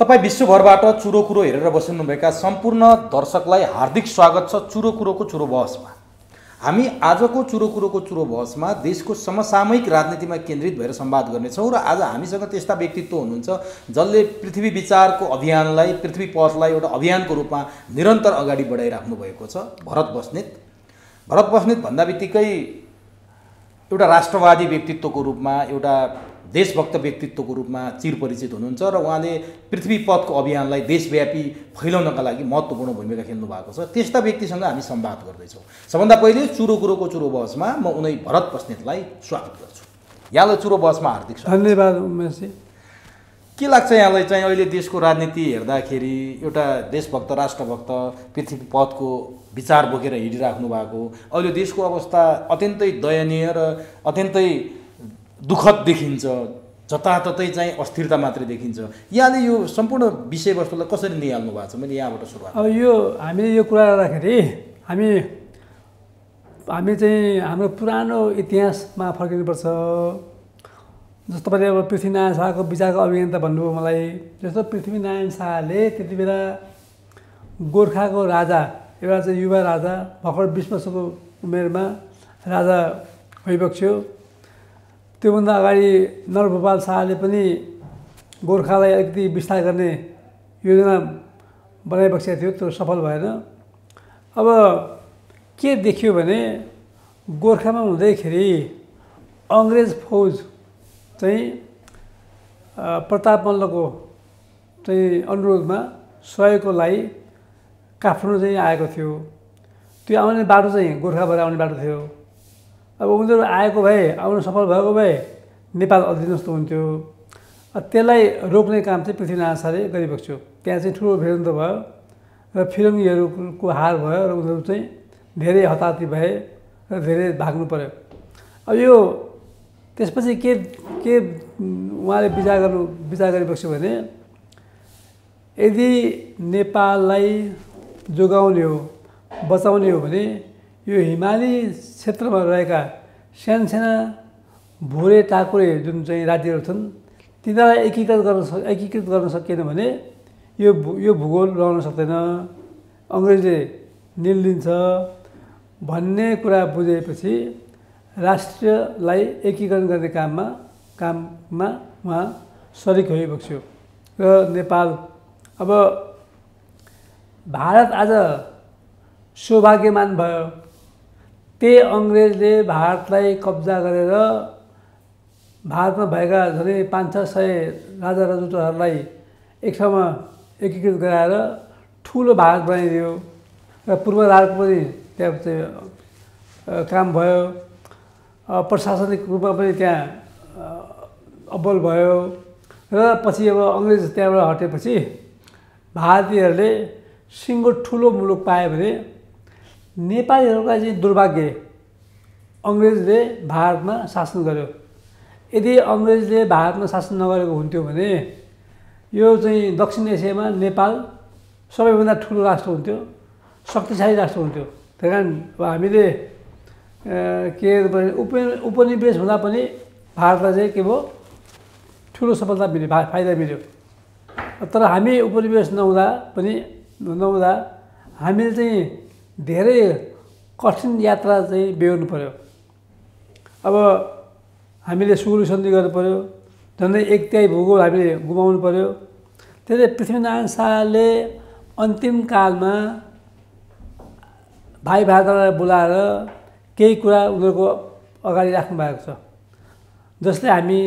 तपाईँ विश्वभरबाट चुरो कुरो हेरेर बस्नुभएका सम्पूर्ण दर्शकलाई हार्दिक स्वागत छ चुरो कुरोको चुरो बहसमा। हामी आजको चुरो कुरोको चुरो बहसमा देशको समसामयिक राजनीतिमा केन्द्रित भएर संवाद गर्नेछौँ र आज हामीसँग त्यस्ता व्यक्तित्व हुनुहुन्छ जसले पृथ्वी विचारको अभियानलाई, पृथ्वी पथलाई एउटा अभियानको रूपमा निरन्तर अगाडि बढाइराख्नु भएको छ। भरत बस्नेत भन्दा बित्तिकै एउटा राष्ट्रवादी व्यक्तित्वको रूपमा, एउटा देशभक्त व्यक्तित्वको रूपमा चिरपरिचित हुनुहुन्छ र उहाँले पृथ्वी पथको अभियानलाई देशव्यापी फैलाउनका लागि महत्त्वपूर्ण भूमिका खेल्नु भएको छ। त्यस्ता व्यक्तिसँग हामी संवाद गर्दैछौँ। सबभन्दा पहिले चुरो कुरोको चुरो बहसमा म उनै भरत बस्नेतलाई स्वागत गर्छु। यहाँलाई चुरो बहसमा हार्दिक स्वागत। धन्यवाद उमेशजी। के लाग्छ यहाँलाई चाहिँ अहिले देशको राजनीति हेर्दाखेरि एउटा देशभक्त, राष्ट्रभक्त, पृथ्वी पथको विचार बोकेर हिँडिराख्नु भएको, अहिले देशको अवस्था अत्यन्तै दयनीय र अत्यन्तै दुःखद देखिन्छ, जताततै चाहिँ अस्थिरता मात्रै देखिन्छ। यहाँले यो सम्पूर्ण विषयवस्तुलाई कसरी निहाल्नु भएको छ? मैले यहाँबाट सुरुवात। अब यो हामीले यो कुरा गर्दाखेरि हामी चाहिँ हाम्रो पुरानो इतिहासमा फर्किनुपर्छ। जस्तो तपाईँले अब पृथ्वीनारायण शाहको विचारको अभियन्ता भन्नुभयो मलाई। जस्तो पृथ्वीनारायण शाहले त्यति बेला गोर्खाको राजा, एउटा चाहिँ युवा राजा, भर्खर 20 वर्षको उमेरमा राजा भइबक्स्यो। त्योभन्दा अगाडि नरभूपाल शाहले पनि गोर्खालाई अलिकति विस्तार गर्ने योजना बनाइबक्सेको थियो, त्यो सफल भएन। अब के देखियो भने गोर्खामा हुँदैखेरि अङ्ग्रेज फौज चाहिँ प्रताप मल्लको चाहिँ अनुरोधमा सहयोगको लागि काठमाडौँ चाहिँ आएको थियो। त्यो आउने बाटो चाहिँ गोर्खाबाट आउने बाटो थियो। अब उनीहरू आएको भए, आउन सफल भएको भए नेपाल अधीनस्थ हुन्थ्यो। त्यसलाई रोक्ने काम चाहिँ पृथ्वीनारायण शाहले गरिबक्स्यो। त्यहाँ चाहिँ ठुलो भिडन्त भयो र फिरङ्गीहरूको हार भयो र उनीहरू चाहिँ धेरै हताहती भए र धेरै भाग्नु पर्यो। अब यो त्यसपछि के उहाँले विचार गरिबक्स्यो भने यदि नेपाललाई जोगाउने हो, बचाउने हो भने यो हिमाली क्षेत्रमा रहेका सानसाना भुरे टाकुरे जुन चाहिँ राज्यहरू छन् तिनीहरूलाई एकीकृत गर्न सकिएन भने यो भूगोल रहन सक्दैन, अङ्ग्रेजले निल्दिन्छ भन्ने कुरा बुझेपछि राष्ट्रलाई एकीकरण गर्ने काममा उहाँ सरिक भइबक्स्यो र नेपाल। अब भारत आज सौभाग्यमान भयो। त्यही अङ्ग्रेजले भारतलाई कब्जा गरेर भारतमा भएका झन्डै 500-600 राजा रजौटाहरूलाई एक ठाउँमा एकीकृत गराएर ठुलो भारत बनाइदियो र पूर्व भारतको पनि त्यहाँ चाहिँ काम भयो। प्रशासनिक रूपमा पनि त्यहाँ अब्बल भयो र पछि अब अङ्ग्रेज त्यहाँबाट हटेपछि भारतीयहरूले सिङ्गो ठुलो मुलुक पायो भने नेपालीहरूका चाहिँ दुर्भाग्य अङ्ग्रेजले भारतमा शासन गर्यो। यदि अङ्ग्रेजले भारतमा शासन नगरेको हुन्थ्यो भने यो चाहिँ दक्षिण एसियामा नेपाल सबैभन्दा ठुलो राष्ट्र हुन्थ्यो, शक्तिशाली राष्ट्र हुन्थ्यो। त्यही कारण अब हामीले के उपनिवेश हुँदा पनि भारतलाई चाहिँ के भयो, ठुलो सफलता मिल्यो, फाइदा मिल्यो। तर हामी उपनिवेश नहुँदा हामीले चाहिँ धेरै कठिन यात्रा चाहिँ बेहोर्नु पर्यो। अब हामीले सुरु सन्धि गर्नु पर्यो, झन्डै 1/3 भूगोल हामीले गुमाउनु पर्यो। त्यसले पृथ्वीनारायण शाहले अन्तिम कालमा भाइ भारतलाई बोलाएर केही कुरा उनीहरूको अगाडि राख्नु भएको छ, जसले हामी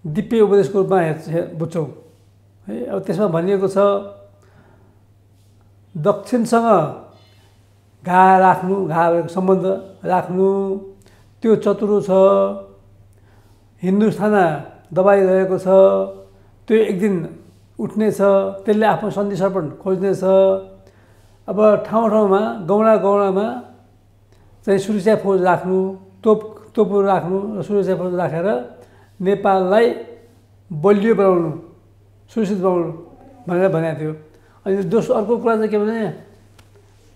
दिव्य उपदेशको रूपमा बुझ्छौँ है। अब त्यसमा भनिएको छ दक्षिणसँग घा सम्बन्ध राख्नु, त्यो चतुरो छ। हिन्दुस्तान दबाइरहेको छ, त्यो एक दिन उठ्नेछ, त्यसले आफ्नो सन्धि सर्पण खोज्नेछ। अब ठाउँमा गाउँमा चाहिँ सुरक्षा फौज राख्नु, तोपहरू राख्नु र सुरक्षा फौज राखेर नेपाललाई बलियो बनाउनु, सुरक्षित बनाउनु भनेर भनेको थियो। अनि अर्को कुरा चाहिँ के भने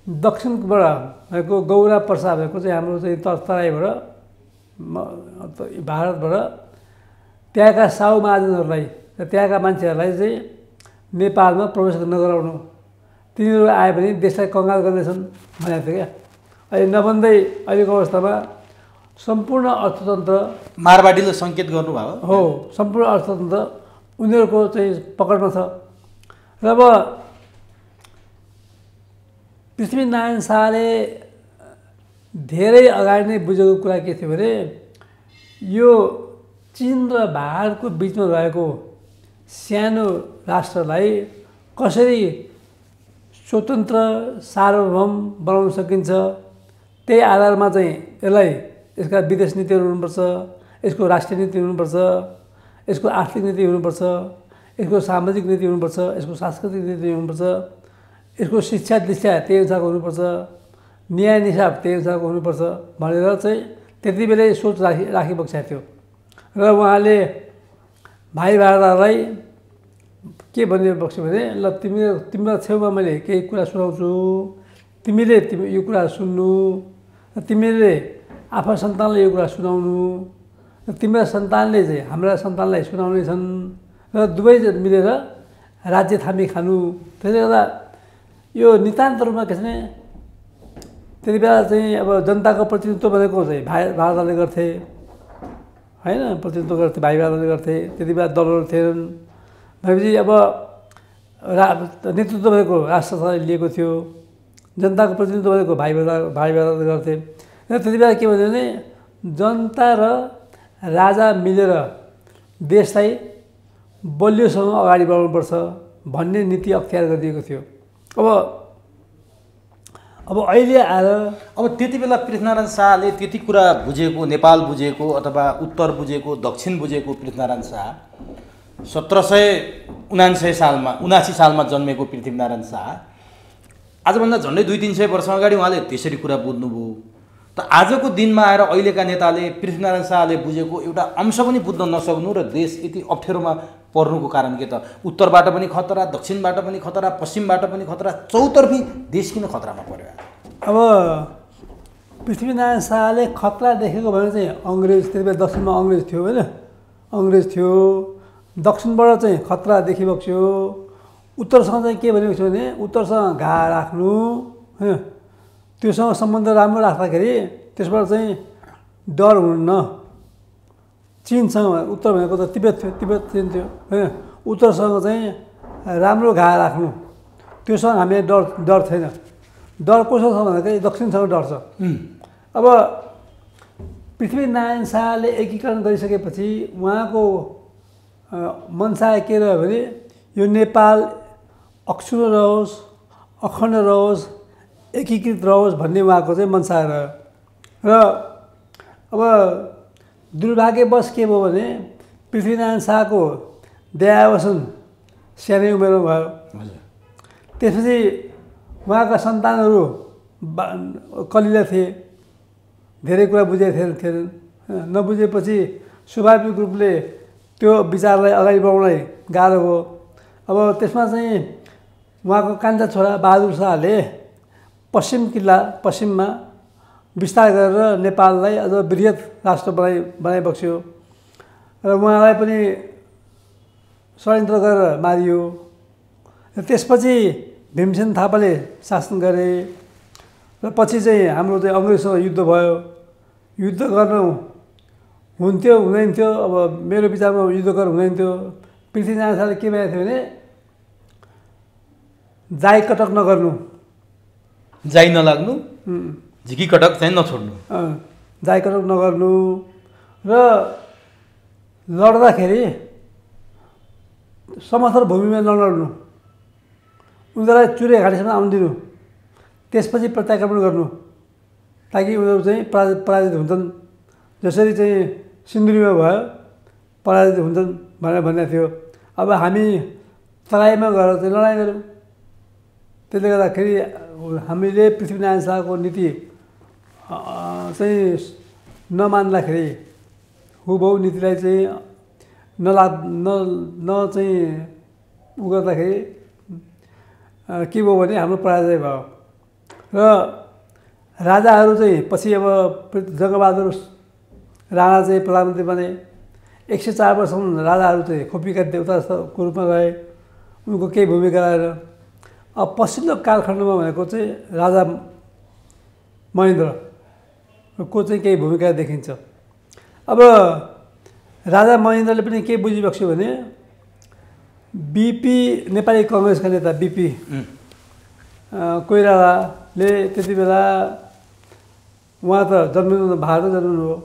दक्षिणबाट भएको गौरा प्रसाद भएको चाहिँ हाम्रो चाहिँ तराईबाट भारतबाट त्यहाँका साहु महाजनहरूलाई र त्यहाँका मान्छेहरूलाई चाहिँ नेपालमा प्रवेश नगराउनु, तिनीहरू आए भने देशलाई कङ्गाल गर्नेछन् भनेको थियो क्या। अहिले नभन्दै अहिलेको अवस्थामा सम्पूर्ण अर्थतन्त्र मारवाडीले सङ्केत गर्नुभयो हो, सम्पूर्ण अर्थतन्त्र उनीहरूको चाहिँ पकडमा छ। र अब पृथ्वीनारायण शाहले धेरै अगाडि नै बुझेको कुरा के थियो भने यो चीन र भारतको बिचमा रहेको सानो राष्ट्रलाई कसरी स्वतन्त्र सार्वभौम बनाउन सकिन्छ, त्यही आधारमा चाहिँ यसलाई यसका विदेश नीतिहरू हुनुपर्छ, यसको राष्ट्रिय नीति हुनुपर्छ, यसको आर्थिक नीति हुनुपर्छ, यसको सामाजिक नीति हुनुपर्छ, यसको सांस्कृतिक नीति हुनुपर्छ, यसको शिक्षा दीक्षा त्यही अनुसारको हुनुपर्छ, न्याय निसाब त्यही अनुसारको हुनुपर्छ भनेर चाहिँ त्यति बेलै सोच राखिबक्सेको थियो। र उहाँले भाइ भारतलाई के भनिबक्स्यो भने ल तिम्रो छेउमा मैले केही कुरा सुनाउँछु, तिमीले यो कुरा सुन्नु, तिमीले आफ्ना सन्तानलाई यो कुरा सुनाउनु, र तिम्रा सन्तानले चाहिँ हाम्रा सन्तानलाई सुनाउने छन्, र दुवै मिलेर राज्य थामी खानु। त्यसले गर्दा यो नितान्त रूपमा के छ भने त्यति बेला चाहिँ अब जनताको प्रतिनिधित्व भनेको चाहिँ भाइ भारतले गर्थे होइन, प्रतिनिधित्व गर्थे भाइ भारतले गर्थे। त्यति बेला दलहरू थिएनन् भनेपछि अब नेतृत्व भनेको राष्ट्रले लिएको थियो, जनताको प्रतिनिधित्व भनेको भाइ भारतले गर्थे। र त्यति बेला के भन्यो भने जनता र राजा मिलेर देशलाई बलियोसँग अगाडि बढाउनुपर्छ भन्ने नीति अख्तियार गरिदिएको थियो। अब अहिले आएर अब त्यति बेला पृथ्वीनारायण शाहले त्यति कुरा बुझेको, नेपाल बुझेको अथवा उत्तर बुझेको, दक्षिण बुझेको पृथ्वीनारायण शाह 1779 सालमा जन्मेको पृथ्वीनारायण शाह आजभन्दा झन्डै 200-300 वर्ष अगाडि उहाँले त्यसरी कुरा बुझ्नुभयो। त आजको दिनमा आएर अहिलेका नेताले पृथ्वीनारायण शाहले बुझेको एउटा अंश पनि बुझ्न नसक्नु र देश यति अप्ठ्यारोमा पर्नुको कारण के त? उत्तरबाट पनि खतरा, दक्षिणबाट पनि खतरा, पश्चिमबाट पनि खतरा, चौतर्फी देश किन खतरामा पर्यो? अब पृथ्वीनारायण शाहले खतरा देखेको भने चाहिँ अङ्ग्रेज, त्यति बेला दक्षिणमा अङ्ग्रेज थियो होइन, अङ्ग्रेज थियो, दक्षिणबाट चाहिँ खतरा देखिबक्स्यो। उत्तरसँग चाहिँ के भनेको थियो भने उत्तरसँग घा राख्नु होइन, त्योसँग सम्बन्ध राम्रो राख्दाखेरि त्यसबाट चाहिँ डर हुन्न। चीनसँग उत्तर भनेको त तिब्बत थियो, तिब्बत चीन थियो होइन, उत्तरसँग चाहिँ राम्रो घा राख्नु, त्योसँग हामीलाई डर छैन। डर कोसँग छ भन्दाखेरि दक्षिणसँग डर छ। अब पृथ्वीनारायण शाहले एकीकरण गरिसकेपछि उहाँको मनसा के रह्यो भने यो नेपाल अक्षुण्ण रहोस्, अखण्ड रहोस्, एकीकृत रहोस् भन्ने उहाँको चाहिँ मनसा रह्यो। र अब दुर्भाग्यवश के भयो भने पृथ्वीनारायण शाहको देहावसान सानै उमेरमा भयो। त्यसपछि उहाँका सन्तानहरू कलिला थिए, धेरै कुरा बुझेको थिएनन्। नबुझेपछि स्वाभाविक रूपले त्यो विचारलाई अगाडि बढाउनलाई गाह्रो भयो। अब त्यसमा चाहिँ उहाँको कान्छा छोरा बहादुर शाहले पश्चिममा विस्तार गरेर नेपाललाई अझ वृहत राष्ट्र बनाइबक्स्यो र उहाँलाई पनि षड्यन्त्र गरेर मारियो। र त्यसपछि भीमसेन थापाले शासन गरे र पछि चाहिँ हाम्रो चाहिँ अङ्ग्रेजसँग युद्ध भयो। युद्ध गर्नु हुन्थ्यो हुँदैन थियो, अब मेरो विचारमा युद्ध गर्नु हुँदैन थियो। पृथ्वीनारायण शाहले के भनेको थियो भने जाई कटक नगर्नु, जाई नलाग्नु, झिकी कटक चाहिँ नछोड्नु, जाई कटक नगर्नु र लड्दाखेरि समथर भूमिमा नलड्नु, उनीहरूलाई चुरे घाटीसम्म आउनु दिनु, त्यसपछि प्रत्याक्रमण गर्नु ताकि उनीहरू चाहिँ पराजित हुन्छन्, जसरी चाहिँ सिन्धुलीमा भयो पराजित हुन्छन् भनेर भनेको थियो। अब हामी तराईमा गएर चाहिँ लडाइँ गऱ्यौँ। त्यसले गर्दाखेरि हामीले पृथ्वीनारायण शाहको नीति चाहिँ नमान्दाखेरि हुबहु नीतिलाई चाहिँ चाहिँ उ गर्दाखेरि के भयो भने हाम्रो पराजय भयो। र राजाहरू चाहिँ पछि अब जङ्गबहादुर राणा चाहिँ प्रधानमन्त्री बने। 104 वर्षसम्म राजाहरू चाहिँ खोपीका देउताको रूपमा रहे। उनको केही भूमिका रहेन। अब पछिल्लो कालखण्डमा भनेको चाहिँ राजा महेन्द्रको चाहिँ केही भूमिका देखिन्छ। अब राजा महेन्द्रले पनि के बुझिबक्स्यो भने बिपी नेपाली कङ्ग्रेसका नेता बिपी कोइरालाले त्यति बेला उहाँ त जन्मिनु भारतमा जन्मिनु हो,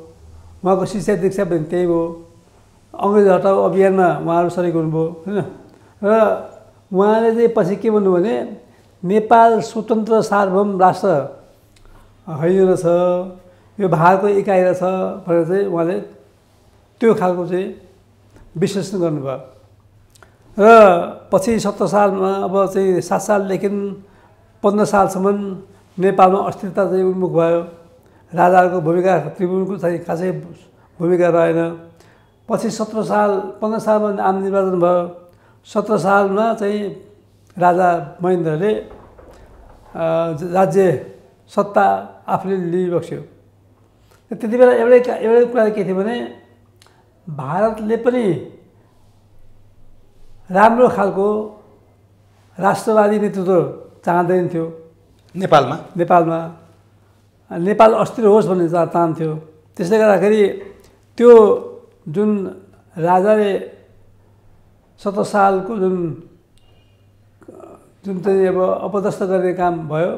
उहाँको शिक्षा दीक्षा पनि त्यही हो, अङ्ग्रेज हटाउ अभियानमा उहाँहरू सरिक हुनुभयो होइन। र उहाँले चाहिँ पछि के भन्नु भने नेपाल स्वतन्त्र सार्वभौम राष्ट्र होइन रहेछ, यो भारतको इकाइ रहेछ भनेर चाहिँ उहाँले त्यो खालको चाहिँ विश्लेषण गर्नुभयो। र पछि 70 सालमा अब चाहिँ 7 सालदेखि 15 सालसम्म नेपालमा अस्थिरता चाहिँ उन्मुख भयो। राजाहरूको भूमिका त्रिभुवनको चाहिँ खासै भूमिका रहेन। पछि 15 सालमा आम निर्वाचन भयो। 17 सालमा चाहिँ राजा महेन्द्रले राज्य सत्ता आफूले लिइबक्स्यो। त्यति बेला एउटै कुरा के थियो भने भारतले पनि राम्रो खालको राष्ट्रवादी नेतृत्व चाहँदैन थियो नेपाल अस्थिर होस् भन्ने चाहन्थ्यो। त्यसले गर्दाखेरि त्यो जुन राजाले 17 सालको जुन चाहिँ अब अपदस्थ गर्ने काम भयो,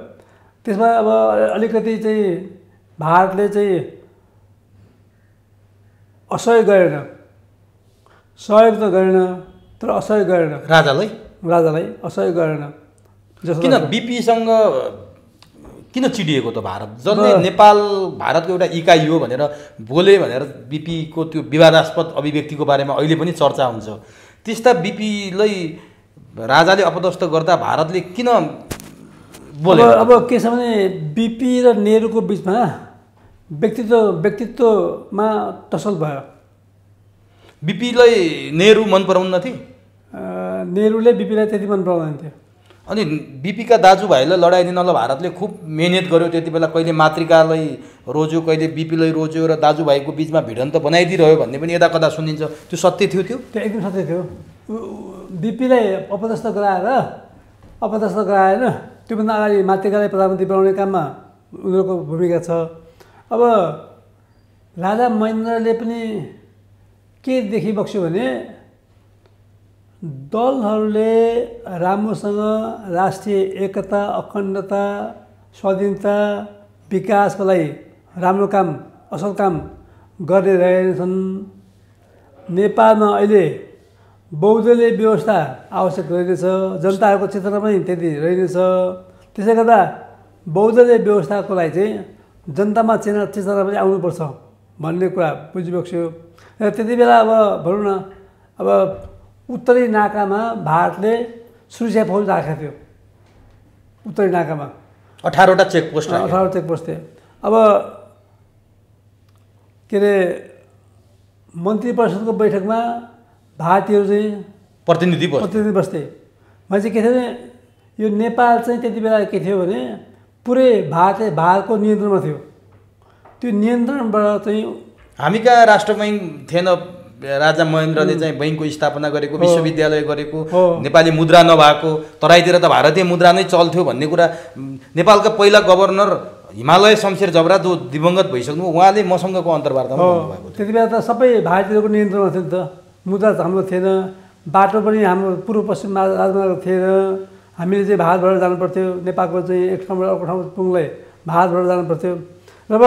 त्यसमा अब अलिकति चाहिँ भारतले चाहिँ असहयोग गरेन, सहयोग त गरेन तर असहयोग गरेन, राजालाई असहयोग गरेन। किन बिपीसँग किन चिडिएको त भारत? जसले नेपाल भारतको एउटा इकाइ हो भनेर बोले भनेर बिपीको त्यो विवादास्पद अभिव्यक्तिको बारेमा अहिले पनि चर्चा हुन्छ। त्यस्ता बिपीलाई राजाले अपदस्थ गर्दा भारतले किन बोले? अब के छ भने बिपी र नेहरूको बिचमा व्यक्तित्वमा टसल भयो। बिपीलाई नेहरू मन पराउन्न थिए, नेहरूले बिपीलाई त्यति मन पराउँदैन थियो। अनि बिपीका दाजुभाइलाई लडाइदिनलाई भारतले खुब मेहनत गर्यो। त्यति बेला कहिले मातृकालाई रोज्यो, कहिले बिपीलाई रोज्यो र दाजुभाइको बिचमा भिडन्त बनाइदिइरह्यो भन्ने पनि यता कता सुनिन्छ। त्यो सत्य थियो? त्यो एकदम सत्य थियो। बिपीलाई अपदस्थ गराएन, त्योभन्दा अगाडि मातृकालाई प्रधानमन्त्री बनाउने काममा उनीहरूको भूमिका छ। अब राजा महेन्द्रले पनि के देखिबक्स्यो भने दलहरूले राम्रोसँग राष्ट्रिय एकता, अखण्डता, स्वाधीनता, विकासको लागि राम्रो काम, असल काम गर्दै रहेछन्। नेपालमा अहिले बहुदलीय व्यवस्था आवश्यक रहेछ, जनताहरूको चेतना पनि त्यति रहेछ। त्यसले गर्दा बहुदलीय व्यवस्थाको लागि चाहिँ जनतामा चेतना पनि आउनुपर्छ भन्ने कुरा बुझिबक्स्यो। र त्यति बेला अब भनौँ न, अब उत्तरी नाकामा भारतले सुरक्षा फौज राखेको थियो। उत्तरी नाकामा 18वटा चेकपोस्ट थियो। अब के अरे मन्त्री परिषदको बैठकमा भारतीयहरू चाहिँ प्रतिनिधि बस्थे। मैले चाहिँ के थियो भने यो नेपाल चाहिँ त्यति बेला के थियो भने पुरै भारतको नियन्त्रणमा थियो। त्यो नियन्त्रणबाट चाहिँ हामी कहाँ राष्ट्र बैङ्क थिएन। राजा महेन्द्रले चाहिँ बैङ्कको स्थापना गरेको, विश्वविद्यालय गरेको, नेपाली मुद्रा नभएको, तराईतिर त भारतीय मुद्रा नै चल्थ्यो भन्ने कुरा नेपालका पहिला गभर्नर हिमालय शमशेर जबरा जो दिवंगत भइसक्नु उहाँले मसँगको अन्तर्वार्तामा भन्नुभएको। त्यति बेला त सबै भारतीयहरूको नियन्त्रणमा थियो नि त। मुद्रा त हाम्रो थिएन, बाटो पनि हाम्रो पूर्व पश्चिम राजमार्ग थिएन। हामीले चाहिँ भारतबाट जानुपर्थ्यो, नेपालको चाहिँ एक ठाउँबाट अर्को ठाउँ पुग्नलाई भारतबाट जानुपर्थ्यो। र अब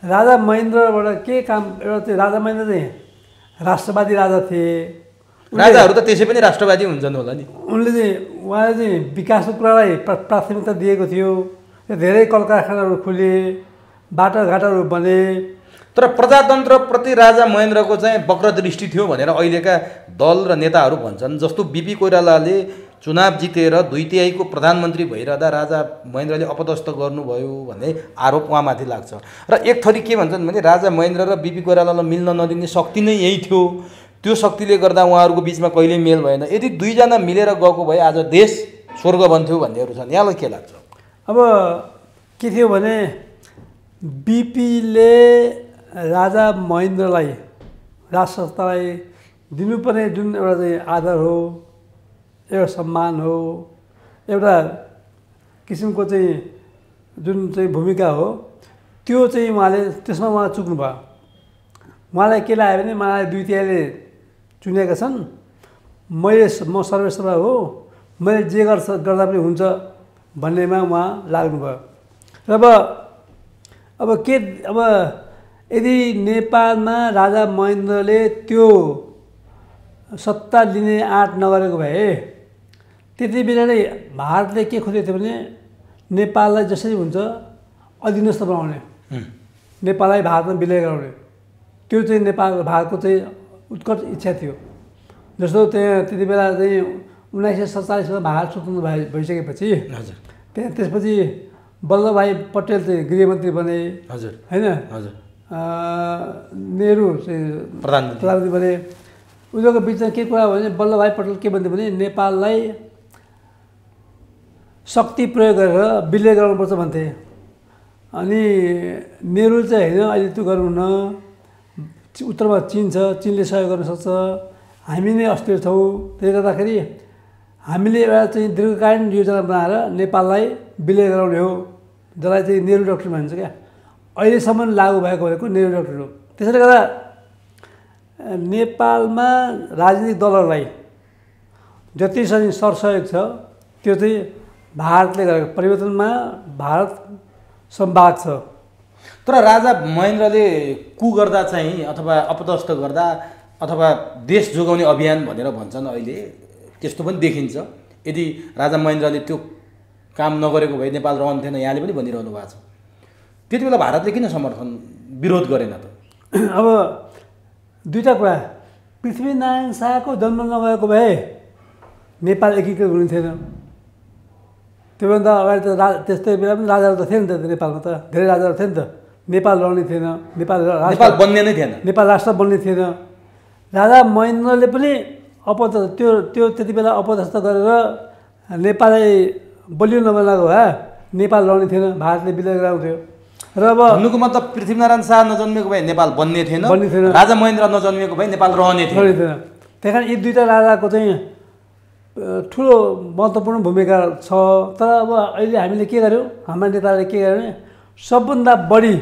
राजा महेन्द्रबाट के काम, एउटा चाहिँ राजा महेन्द्र चाहिँ राष्ट्रवादी राजा थिए। राजाहरू त त्यसै पनि राष्ट्रवादी हुन्छन् होला नि। उहाँले चाहिँ विकासको कुरालाई प्राथमिकता दिएको थियो। धेरै कल कारखानाहरू खुले, बाटोघाटोहरू बने। तर प्रजातन्त्रप्रति राजा महेन्द्रको चाहिँ वक्रदृष्टि थियो भनेर अहिलेका दल र नेताहरू भन्छन्। जस्तो बिपी कोइरालाले चुनाव जितेर 2/3 प्रधानमन्त्री भइरहँदा राजा महेन्द्रले अपदस्थ गर्नुभयो भन्ने आरोप उहाँमाथि लाग्छ। र एक थरी के भन्छन् भने राजा महेन्द्र र बिपी कोइरालालाई मिल्न नदिने शक्ति नै यही थियो। त्यो शक्तिले गर्दा उहाँहरूको बिचमा कहिल्यै मेल भएन। यदि दुईजना मिलेर गएको भए आज देश स्वर्ग बन्थ्यो भन्नेहरू छन्। यहाँलाई के लाग्छ? अब के थियो भने बिपीले राजा महेन्द्रलाई राष्ट्रसत्तालाई दिनुपर्ने जुन एउटा चाहिँ आदर हो, एउटा सम्मान हो, एउटा किसिमको चाहिँ जुन चाहिँ भूमिका हो त्यो चाहिँ उहाँले त्यसमा उहाँ चुक्नु भयो। उहाँलाई के लाग्यो भने मलाई 2 तिहाईले चुनेका छन्, म सर्वेसर्वा हो, मैले जे गर्दा पनि हुन्छ भन्नेमा उहाँ लाग्नुभयो। र अब यदि नेपालमा राजा महेन्द्रले त्यो सत्ता लिने आँट नगरेको भए त्यति बेला नै भारतले के खोजेको थियो भने नेपाललाई जसरी हुन्छ अधीनस्थ बनाउने, नेपाललाई भारतमा विलय गराउने, त्यो चाहिँ भारतको चाहिँ उत्कट इच्छा थियो। जस्तो त्यति बेला चाहिँ 1947 भारत स्वतन्त्र भइसकेपछि त्यसपछि वल्लभभाइ पटेल चाहिँ गृहमन्त्री बने, होइन, नेहरू चाहिँ प्रधानमन्त्री बने। उनीहरूको बिचमा के कुरा हो भने वल्लभभाइ पटेल के भन्थे भने नेपाललाई शक्ति प्रयोग गरेर विलय गराउनुपर्छ भन्थे। अनि नेहरू चाहिँ होइन अहिले त्यो गर्नुहुन्न, उत्तरमा चीन छ, चीनले सहयोग गर्न सक्छ, हामी नै अस्थिर छौँ, त्यसले गर्दाखेरि हामीले एउटा चाहिँ दीर्घकालीन योजना बनाएर नेपाललाई विलय गराउने हो, जसलाई चाहिँ नेहरू डक्ट्रिन भन्छ क्या। अहिलेसम्म लागू भएको भनेको नेहरू डक्ट्रिन हो। त्यसैले गर्दा नेपालमा राजनीतिक दलहरूलाई जति चाहिँ सरसहयोग छ त्यो चाहिँ भारतले गरेको परिवर्तनमा भारत सम्भाग छ। तर राजा महेन्द्रले कु गर्दा चाहिँ अथवा अपदस्थ गर्दा अथवा देश जोगाउने अभियान भनेर भन्छन्, अहिले त्यस्तो पनि देखिन्छ। यदि राजा महेन्द्रले त्यो काम नगरेको भए नेपाल रहन्थेन, यहाँले पनि भनिरहनु भएको छ। त्यति बेला भारतले किन विरोध गरेन त? अब दुईवटा कुरा, पृथ्वीनारायण शाहको जन्म नभएको भए नेपाल एकीकृत हुने थिएन। त्योभन्दा अगाडि त त्यस्तै बेला पनि राजाहरू त थिए नि त नेपालमा, त धेरै राजाहरू थिए नि त। नेपाल रहने थिएन, नेपाल बन्ने नै थिएन, नेपाल राष्ट्र बन्ने थिएन। राजा महेन्द्रले पनि त्यो त्यति बेला अपदस्थ गरेर नेपाललाई बलियो नबनाएको भए नेपाल रहने थिएन, भारतले विलय गराउँथ्यो। र अब भन्नुको मतलब पृथ्वीनारायण शाह नजन्मेको भए नेपाल बन्ने थिएन, राजा महेन्द्र नजन्मेको भए नेपाल रहने थिएन। त्यही कारण यी दुईवटा राजाको चाहिँ ठुलो महत्त्वपूर्ण भूमिका छ। तर अब अहिले हामीले के गर्यौँ, हाम्रा नेताले के गर्यो भने सबभन्दा बढी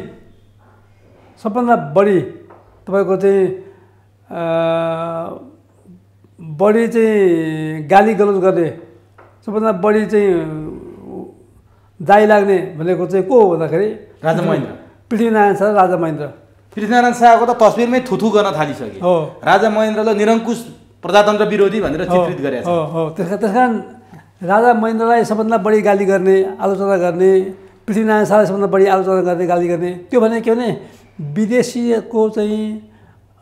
तपाईँको चाहिँ गाली गलौज गर्ने, सबभन्दा बढी चाहिँ दाइ लाग्ने भनेको चाहिँ को हो भन्दाखेरि राजा महेन्द्र, पृथ्वीनारायण शाह, राजा महेन्द्र। पृथ्वीनारायण शाहको त तस्बिरमै थुथु गर्न थालिसके। राजा महेन्द्रलाई निरङ्कुश प्रजातन्त्र विरोधी भनेर चित्रित गरेको छ। त्यस कारण राजा महेन्द्रलाई सबभन्दा बढी गाली गर्ने, आलोचना गर्ने, पृथ्वीनारायण शाहलाई सबभन्दा बढी आलोचना गर्ने, गाली गर्ने। त्यो भने के भने विदेशीको चाहिँ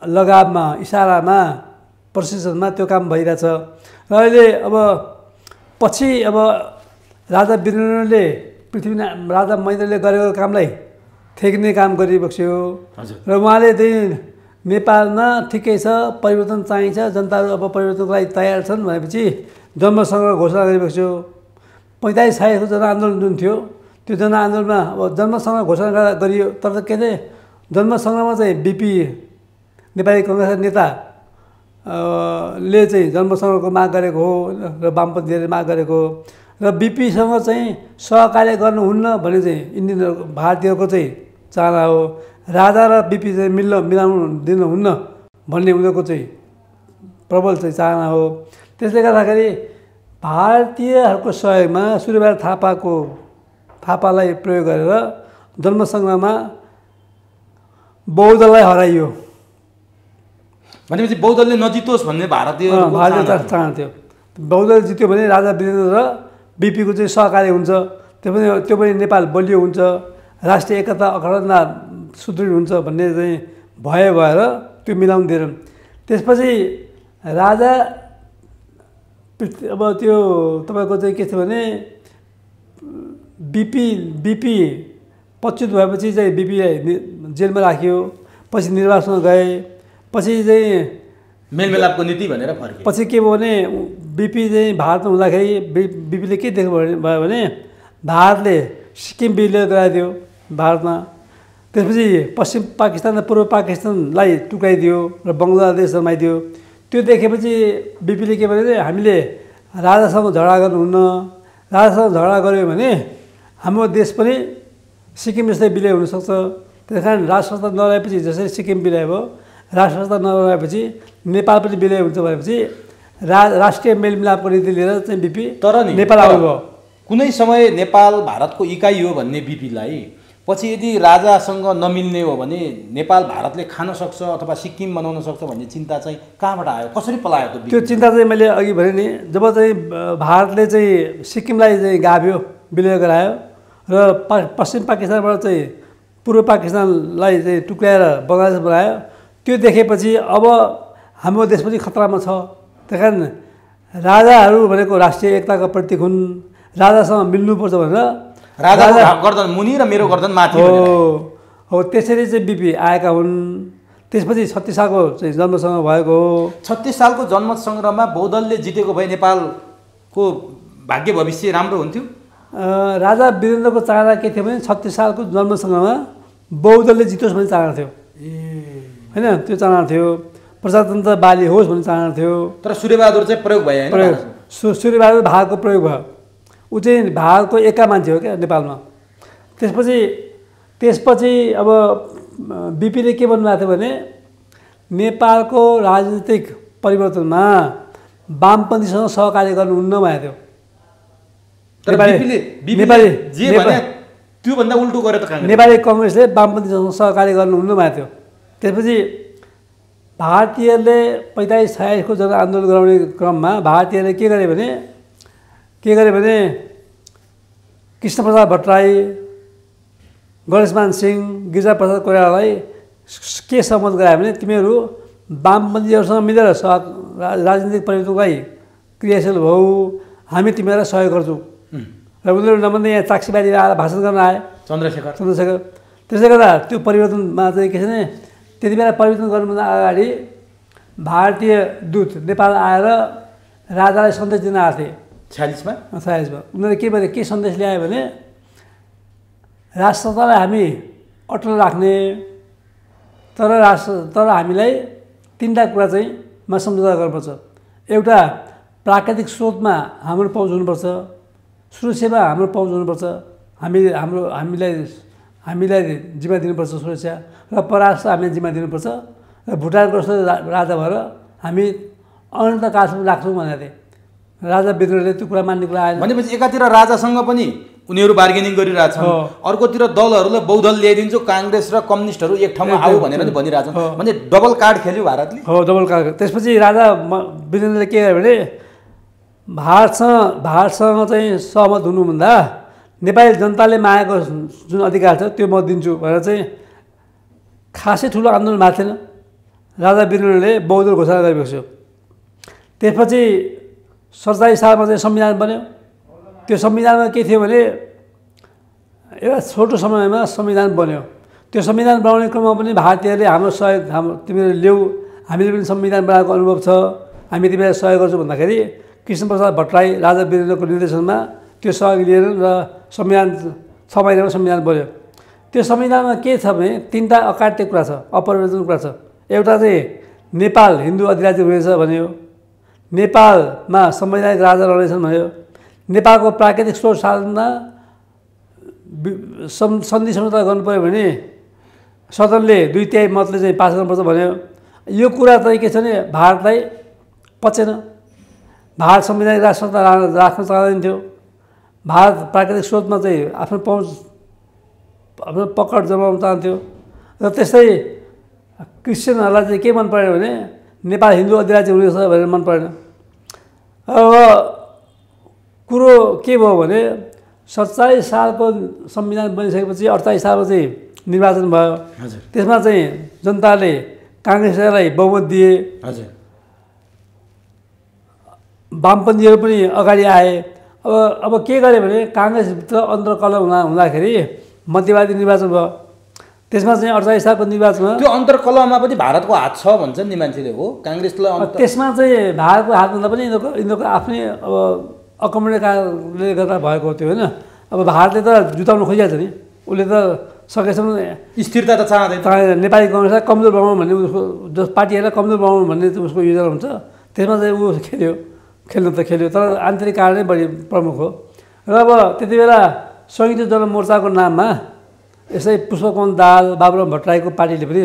लगावमा, इसारामा, प्रशिक्षणमा त्यो काम भइरहेछ। र अहिले अब पछि राजा वीरेन्द्रले राजा महेन्द्रले गरेको कामलाई थेक्ने काम गरिबक्स्यो। र उहाँले चाहिँ नेपालमा ठिकै छ, परिवर्तन चाहिन्छ, जनताहरू अब परिवर्तनको लागि तयार छन् भनेपछि जन्मसङ्ग्रह घोषणा गरिबक्स्यो। 45-46को जनआन्दोलन जुन थियो त्यो जनआन्दोलनमा अब जन्मसङ्ग्रह घोषणा गरियो। तर के अरे जन्मसङ्ग्रहमा चाहिँ बिपी नेपाली कङ्ग्रेसका नेता ले चाहिँ जन्मसङ्ग्रहको माग गरेको हो र वामपन्थीहरूले माग गरेको हो। र बिपीसँग चाहिँ सहकार्य गर्नुहुन्न भने चाहिँ इन्डियनहरू भारतीयहरूको चाहिँ चाहना हो। राजा र बिपी चाहिँ मिलाउनु दिनुहुन्न भन्ने उनीहरूको चाहिँ प्रबल चाहिँ चाहना हो। त्यसले गर्दाखेरि भारतीयहरूको सहयोगमा सूर्यबहादुर थापालाई प्रयोग गरेर जन्मसङ्ग्रहमा बौद्धलाई हराइयो। भनेपछि बौद्धले नजितोस् भन्ने भारतीय चाहन्थ्यो। बौद्धले जित्यो भने राजा वीरेन्द्र र बिपीको चाहिँ सहकार्य हुन्छ, त्यो पनि नेपाल बलियो हुन्छ, राष्ट्रिय एकता अखण्डता सुदृढ हुन्छ भन्ने चाहिँ भएर त्यो मिलाउनु दिएन। त्यसपछि राजा अब त्यो तपाईँको चाहिँ के थियो भने बिपी पच्युत भएपछि चाहिँ बिपीलाई जेलमा राखियो। पछि निर्वासनमा गए। पछि चाहिँ मेलमिलापको नीति भनेर फर्कियो। पछि के भयो भने बिपी चाहिँ भारतमा हुँदाखेरि बिपीले के देख्नु भयो भने भारतले सिक्किम विलय गराइदियो भारतमा। त्यसपछि पश्चिम पाकिस्तान र पूर्व पाकिस्तानलाई टुक्राइदियो र बङ्गलादेश जमाइदियो। त्यो देखेपछि बिपीले के भन्यो भने हामीले राजासँग झगडा गर्नुहुन्न। राजासँग झगडा गऱ्यो भने हाम्रो देश पनि सिक्किम जस्तै विलय हुनसक्छ। त्यस कारण राजसंस्था नरहेपछि जसरी सिक्किम विलय भयो, राजसंस्था नरहेपछि नेपाल पनि विलय हुन्छ भनेपछि राष्ट्रिय मेलमिलापको नीति लिएर चाहिँ बिपी तर नि नेपाल आउनुभयो। कुनै समय नेपाल भारतको इकाइ हो भन्ने बिपीलाई पछि यदि राजासँग नमिल्ने हो भने नेपाल भारतले खान सक्छ अथवा सिक्किम बनाउन सक्छ भन्ने चिन्ता चाहिँ कहाँबाट आयो, कसरी पलायो त्यो? त्यो चिन्ता चाहिँ मैले अघि भने नि, जब चाहिँ भारतले चाहिँ सिक्किमलाई चाहिँ गाभ्यो, विलय गरायो र पश्चिम पाकिस्तानबाट चाहिँ पूर्व पाकिस्तानलाई चाहिँ टुक्राएर बङ्गलादेश बनायो, त्यो देखेपछि अब हाम्रो देश पनि खतरामा छ। त्यही कारण राजाहरू भनेको राष्ट्रिय एकताको प्रतीक हुन्, राजासँग मिल्नुपर्छ भनेर राजाको गर्दन मुनि र मेरो गर्दन माथि हो त्यसरी चाहिँ बिपी आएका हुन्। त्यसपछि 36 सालको चाहिँ जन्मसङ्ग्रह भएको हो। 36 सालको जन्म सङ्ग्रहमा बौद्धलले जितेको भए नेपालको भाग्य भविष्य राम्रो हुन्थ्यो। राजा वीरेन्द्रको चाहना के थियो भने 36 सालको जन्मसङ्ग्रहमा बौद्धले जितोस् भन्ने चाहना थियो होइन, त्यो चाहना थियो। प्रजातन्त्र बाली होस् भन्ने चाहना थियो। तर सूर्यबहादुर चाहिँ प्रयोग भयो प्रयोग सूर्यबहादुर भारतको प्रयोग भयो। ऊ चाहिँ भारतको एका मान्छे हो क्या नेपालमा। त्यसपछि अब बिपीले के भन्नुभएको थियो भने नेपालको राजनीतिक परिवर्तनमा वामपन्थीसँग सहकार्य गर्नुहुन्न भनेको थियो। त्योभन्दा उल्टो गरे त नेपाली कङ्ग्रेसले वामपन्थीसँग सहकार्य गर्नुहुन्न भनेको थियो। त्यसपछि भारतीयले 45-46 को जनआन्दोलन गराउने क्रममा भारतीयले के गरे भने कृष्णप्रसाद भट्टराई, गणेशमान सिंह, गिरिजाप्रसाद कोइरालालाई के सहमत गरायो भने तिमीहरू वामपन्थीहरूसँग मिलेर राजनीतिक परिवर्तनलाई क्रियाशील भऊ, हामी तिमीहरूलाई सहयोग गर्छौँ। र उनीहरू नभन्दै यहाँ चाक्सीबारी आएर भाषण गर्न आए चन्द्रशेखर। त्यसले गर्दा त्यो परिवर्तनमा चाहिँ के छ भने त्यति बेला परिवर्तन गर्नुभन्दा अगाडि भारतीय दूत नेपाल आएर राजालाई सन्देश दिन आएको थिए 46मा। उनीहरूले के सन्देश ल्यायो भने राजसंस्थालाई हामी अटल राख्ने, तर हामीलाई 3टा कुरा चाहिँ मा सम्झौता गर्नुपर्छ। एउटा, प्राकृतिक स्रोतमा हाम्रो पहुँच हुनुपर्छ, सुरक्षामा हाम्रो पहुँच हुनुपर्छ, हामीलाई जिम्मा दिनुपर्छ सुरक्षा, र परराष्ट्र हामीले जिम्मा दिनुपर्छ, र भुटानको जस्तो राजा भएर हामी अनन्तकालसम्म राख्छौँ भनेको थिए। राजा वीरेन्द्रले त्यो कुरा मान्ने कुरा आएन। भनेपछि एकातिर राजासँग पनि उनीहरू बार्गेनिङ गरिरहेछन्, अर्कोतिर दलहरूलाई बौद्धल ल्याइदिन्छु, काङ्ग्रेस र कम्युनिस्टहरू एक ठाउँमा आऊ भनेर पनि भनिरहेछन्। भने डबल कार्ड खेल्यो भारतले। हो, डबल कार्ड। त्यसपछि राजा वीरेन्द्रले के गर्यो भने भारतसँग चाहिँ सहमत हुनुभन्दा नेपाली जनताले मागेको जुन अधिकार छ त्यो म दिन्छु भनेर चाहिँ खासै ठुलो आन्दोलन भएको थिएन। राजा वीरेन्द्रले बौद्ध घोषणा गरिबस्यो। त्यसपछि 47 सालमा चाहिँ संविधान बन्यो। त्यो संविधानमा के थियो भने एउटा छोटो समयमा संविधान बन्यो। त्यो संविधान बनाउने क्रममा पनि भारतीयले हाम्रो सहयोग, तिमीहरू ल्याऊ, हामीले पनि संविधान बनाएको अनुभव छ, हामी तिमीलाई सहयोग गर्छौँ भन्दाखेरि कृष्णप्रसाद भट्टराई राजा वीरेन्द्रको निर्देशनमा त्यो सहयोग लिएर र संविधान 6 महिनामा संविधान बन्यो। त्यो संविधानमा के छ भने 3टा अकाट्य कुरा छ, अपरिवर्तनीय कुरा छ। एउटा चाहिँ नेपाल हिन्दू अधिराज्य हुनेछ भन्यो, नेपालमा संवैधानिक राजा रहनेछन् भन्यो, नेपालको प्राकृतिक स्रोत साधनमा सन्धि सम्झौता गर्नु पऱ्यो भने सदनले 2/3 मतले चाहिँ पास गर्नुपर्छ भन्यो। यो कुरा चाहिँ के छ भने भारतलाई पचेन। भारत संवैधानिक राष्ट्रसंस्था राख्न चाहँदैन थियो। भारत प्राकृतिक स्रोतमा चाहिँ आफ्नो पहुँच, आफ्नो पकड जमाउन चाहन्थ्यो। र त्यस्तै क्रिस्चियनहरूलाई चाहिँ के मन परेन भने नेपाल हिन्दू अधिराज्य हुनेछ भनेर मन परेन। अब कुरो के भयो भने 47 सालको संविधान बनिसकेपछि 48 सालमा चाहिँ निर्वाचन भयो। त्यसमा चाहिँ जनताले काङ्ग्रेसलाई बहुमत दिए। वामपन्थीहरू पनि अगाडि आए। अब के गरे भने काङ्ग्रेसभित्र अन्तर्कलह हुँदाखेरि मध्यवादी निर्वाचन भयो। त्यसमा चाहिँ 48 सालको निर्वाचनमा त्यो अन्तर्कलहमा पनि भारतको हात छ भन्छन् नि मान्छेले। हो, काङ्ग्रेसलाई त्यसमा चाहिँ भारतको हातभन्दा पनि यिनीहरूको आफ्नै अब अकम्युनिकेटले गर्दा भएको थियो होइन। अब भारतले त जुटाउन खोजिहाल्छ नि, उसले त सकेसम्म स्थिरता त चाहँदैन। नेपाली कङ्ग्रेसलाई कमजोर बनाउनु भन्ने उसको, जस पार्टीहरूलाई कमजोर बनाउनु भन्ने उसको योजना हुन्छ। त्यसमा चाहिँ ऊ खेल्यो। खेल्न त खेल्यो तर आन्तरिक कारणै बढी प्रमुख हो। र अब त्यति बेला संयुक्त जनमोर्चाको नाममा यसै पुष्पकमल दाहाल बाबुराम भट्टराईको पार्टीले पनि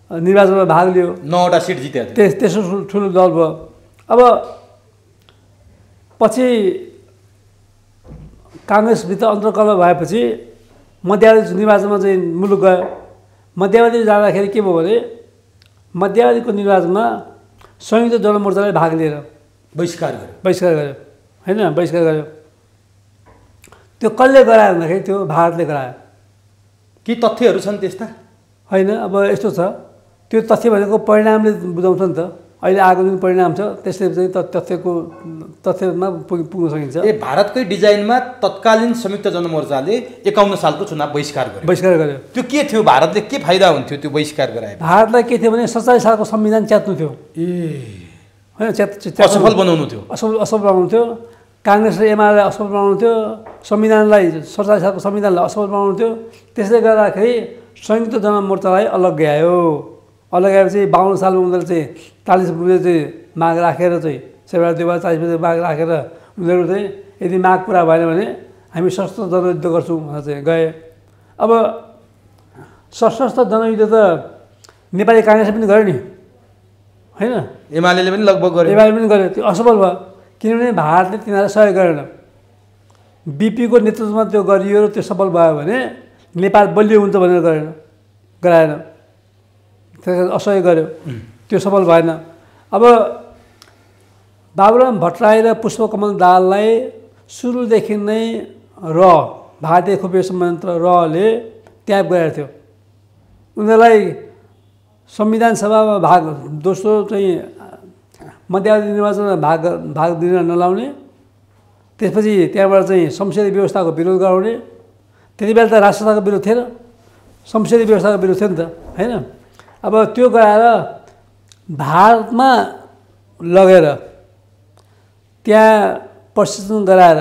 निर्वाचनमा भाग लियो, 9वटा सिट जितेको थियो। तेस्रो ठुलो दल भयो। अब पछि काङ्ग्रेसभित्र अन्तर्कलह भएपछि मध्यावधि निर्वाचनमा चाहिँ मुलुक गयो। मध्यावधि जाँदाखेरि के भयो भने मध्यावधिको निर्वाचनमा संयुक्त जनमोर्चाले भाग लिएर बहिष्कार गर्यो होइन, बहिष्कार गर्यो। त्यो कसले गरायो भन्दाखेरि त्यो भारतले गरायो। के तथ्यहरू छन् त्यस्ता? होइन, अब यस्तो छ, त्यो तथ्य भनेको परिणामले बुझाउँछ नि त। अहिले आएको जुन परिणाम छ त्यसले चाहिँ तथ्यमा पुग्न सकिन्छ। भारतकै डिजाइनमा तत्कालीन संयुक्त जनमोर्चाले 51 सालको चुनाव बहिष्कार गर्यो। त्यो के थियो? भारतले के फाइदा हुन्थ्यो त्यो बहिष्कार गराए? भारतलाई के थियो भने 47 सालको संविधान च्यात्नु थियो होइन, असफल बनाउनु थियो। असफल बनाउनु थियो। काङ्ग्रेस र एमाले असफल बनाउनु थियो। संविधानलाई 47 सालको संविधानलाई असफल बनाउनु थियो। त्यसले गर्दाखेरि संयुक्त जनमोर्चालाई अलग गयो। अलग गएपछि 52 सालमा उनीहरूले चाहिँ 40 बुझे चाहिँ माग राखेर चाहिँ 40 बुझे माग राखेर उनीहरू चाहिँ यदि माग पुरा भएन भने हामी सशस्त्र जनयुद्ध गर्छौँ भनेर चाहिँ गए। अब सशस्त्र जनयुद्ध त नेपाली काङ्ग्रेसले पनि गर्यो नि होइन, एमाले पनि लगभग गर्यो। एमाले पनि गर्यो। त्यो असफल भयो किनभने भारतले तिनीहरूलाई सहयोग गरेन। बिपीको नेतृत्वमा त्यो गरियो र त्यो सफल भयो भने नेपाल बलियो हुन्छ भनेर गराएन, त्यसले असहयोग गर्यो, त्यो सफल भएन। अब बाबुराम भट्टराई र पुष्पकमल दाहाललाई सुरुदेखि नै भारतीय खुफिया संयन्त्र रले त्याग गरेको थियो। उनीहरूलाई संविधान सभामा भाग, दोस्रो चाहिँ मध्यावधि निर्वाचनमा भाग दिन नलाउने, त्यसपछि त्यहाँबाट चाहिँ संसदीय व्यवस्थाको विरोध गराउने। त्यति बेला त राष्ट्रसभाको विरोध थिएन, संसदीय व्यवस्थाको विरोध थियो नि त होइन। अब त्यो गराएर भारतमा लगेर त्यहाँ प्रशिक्षण गराएर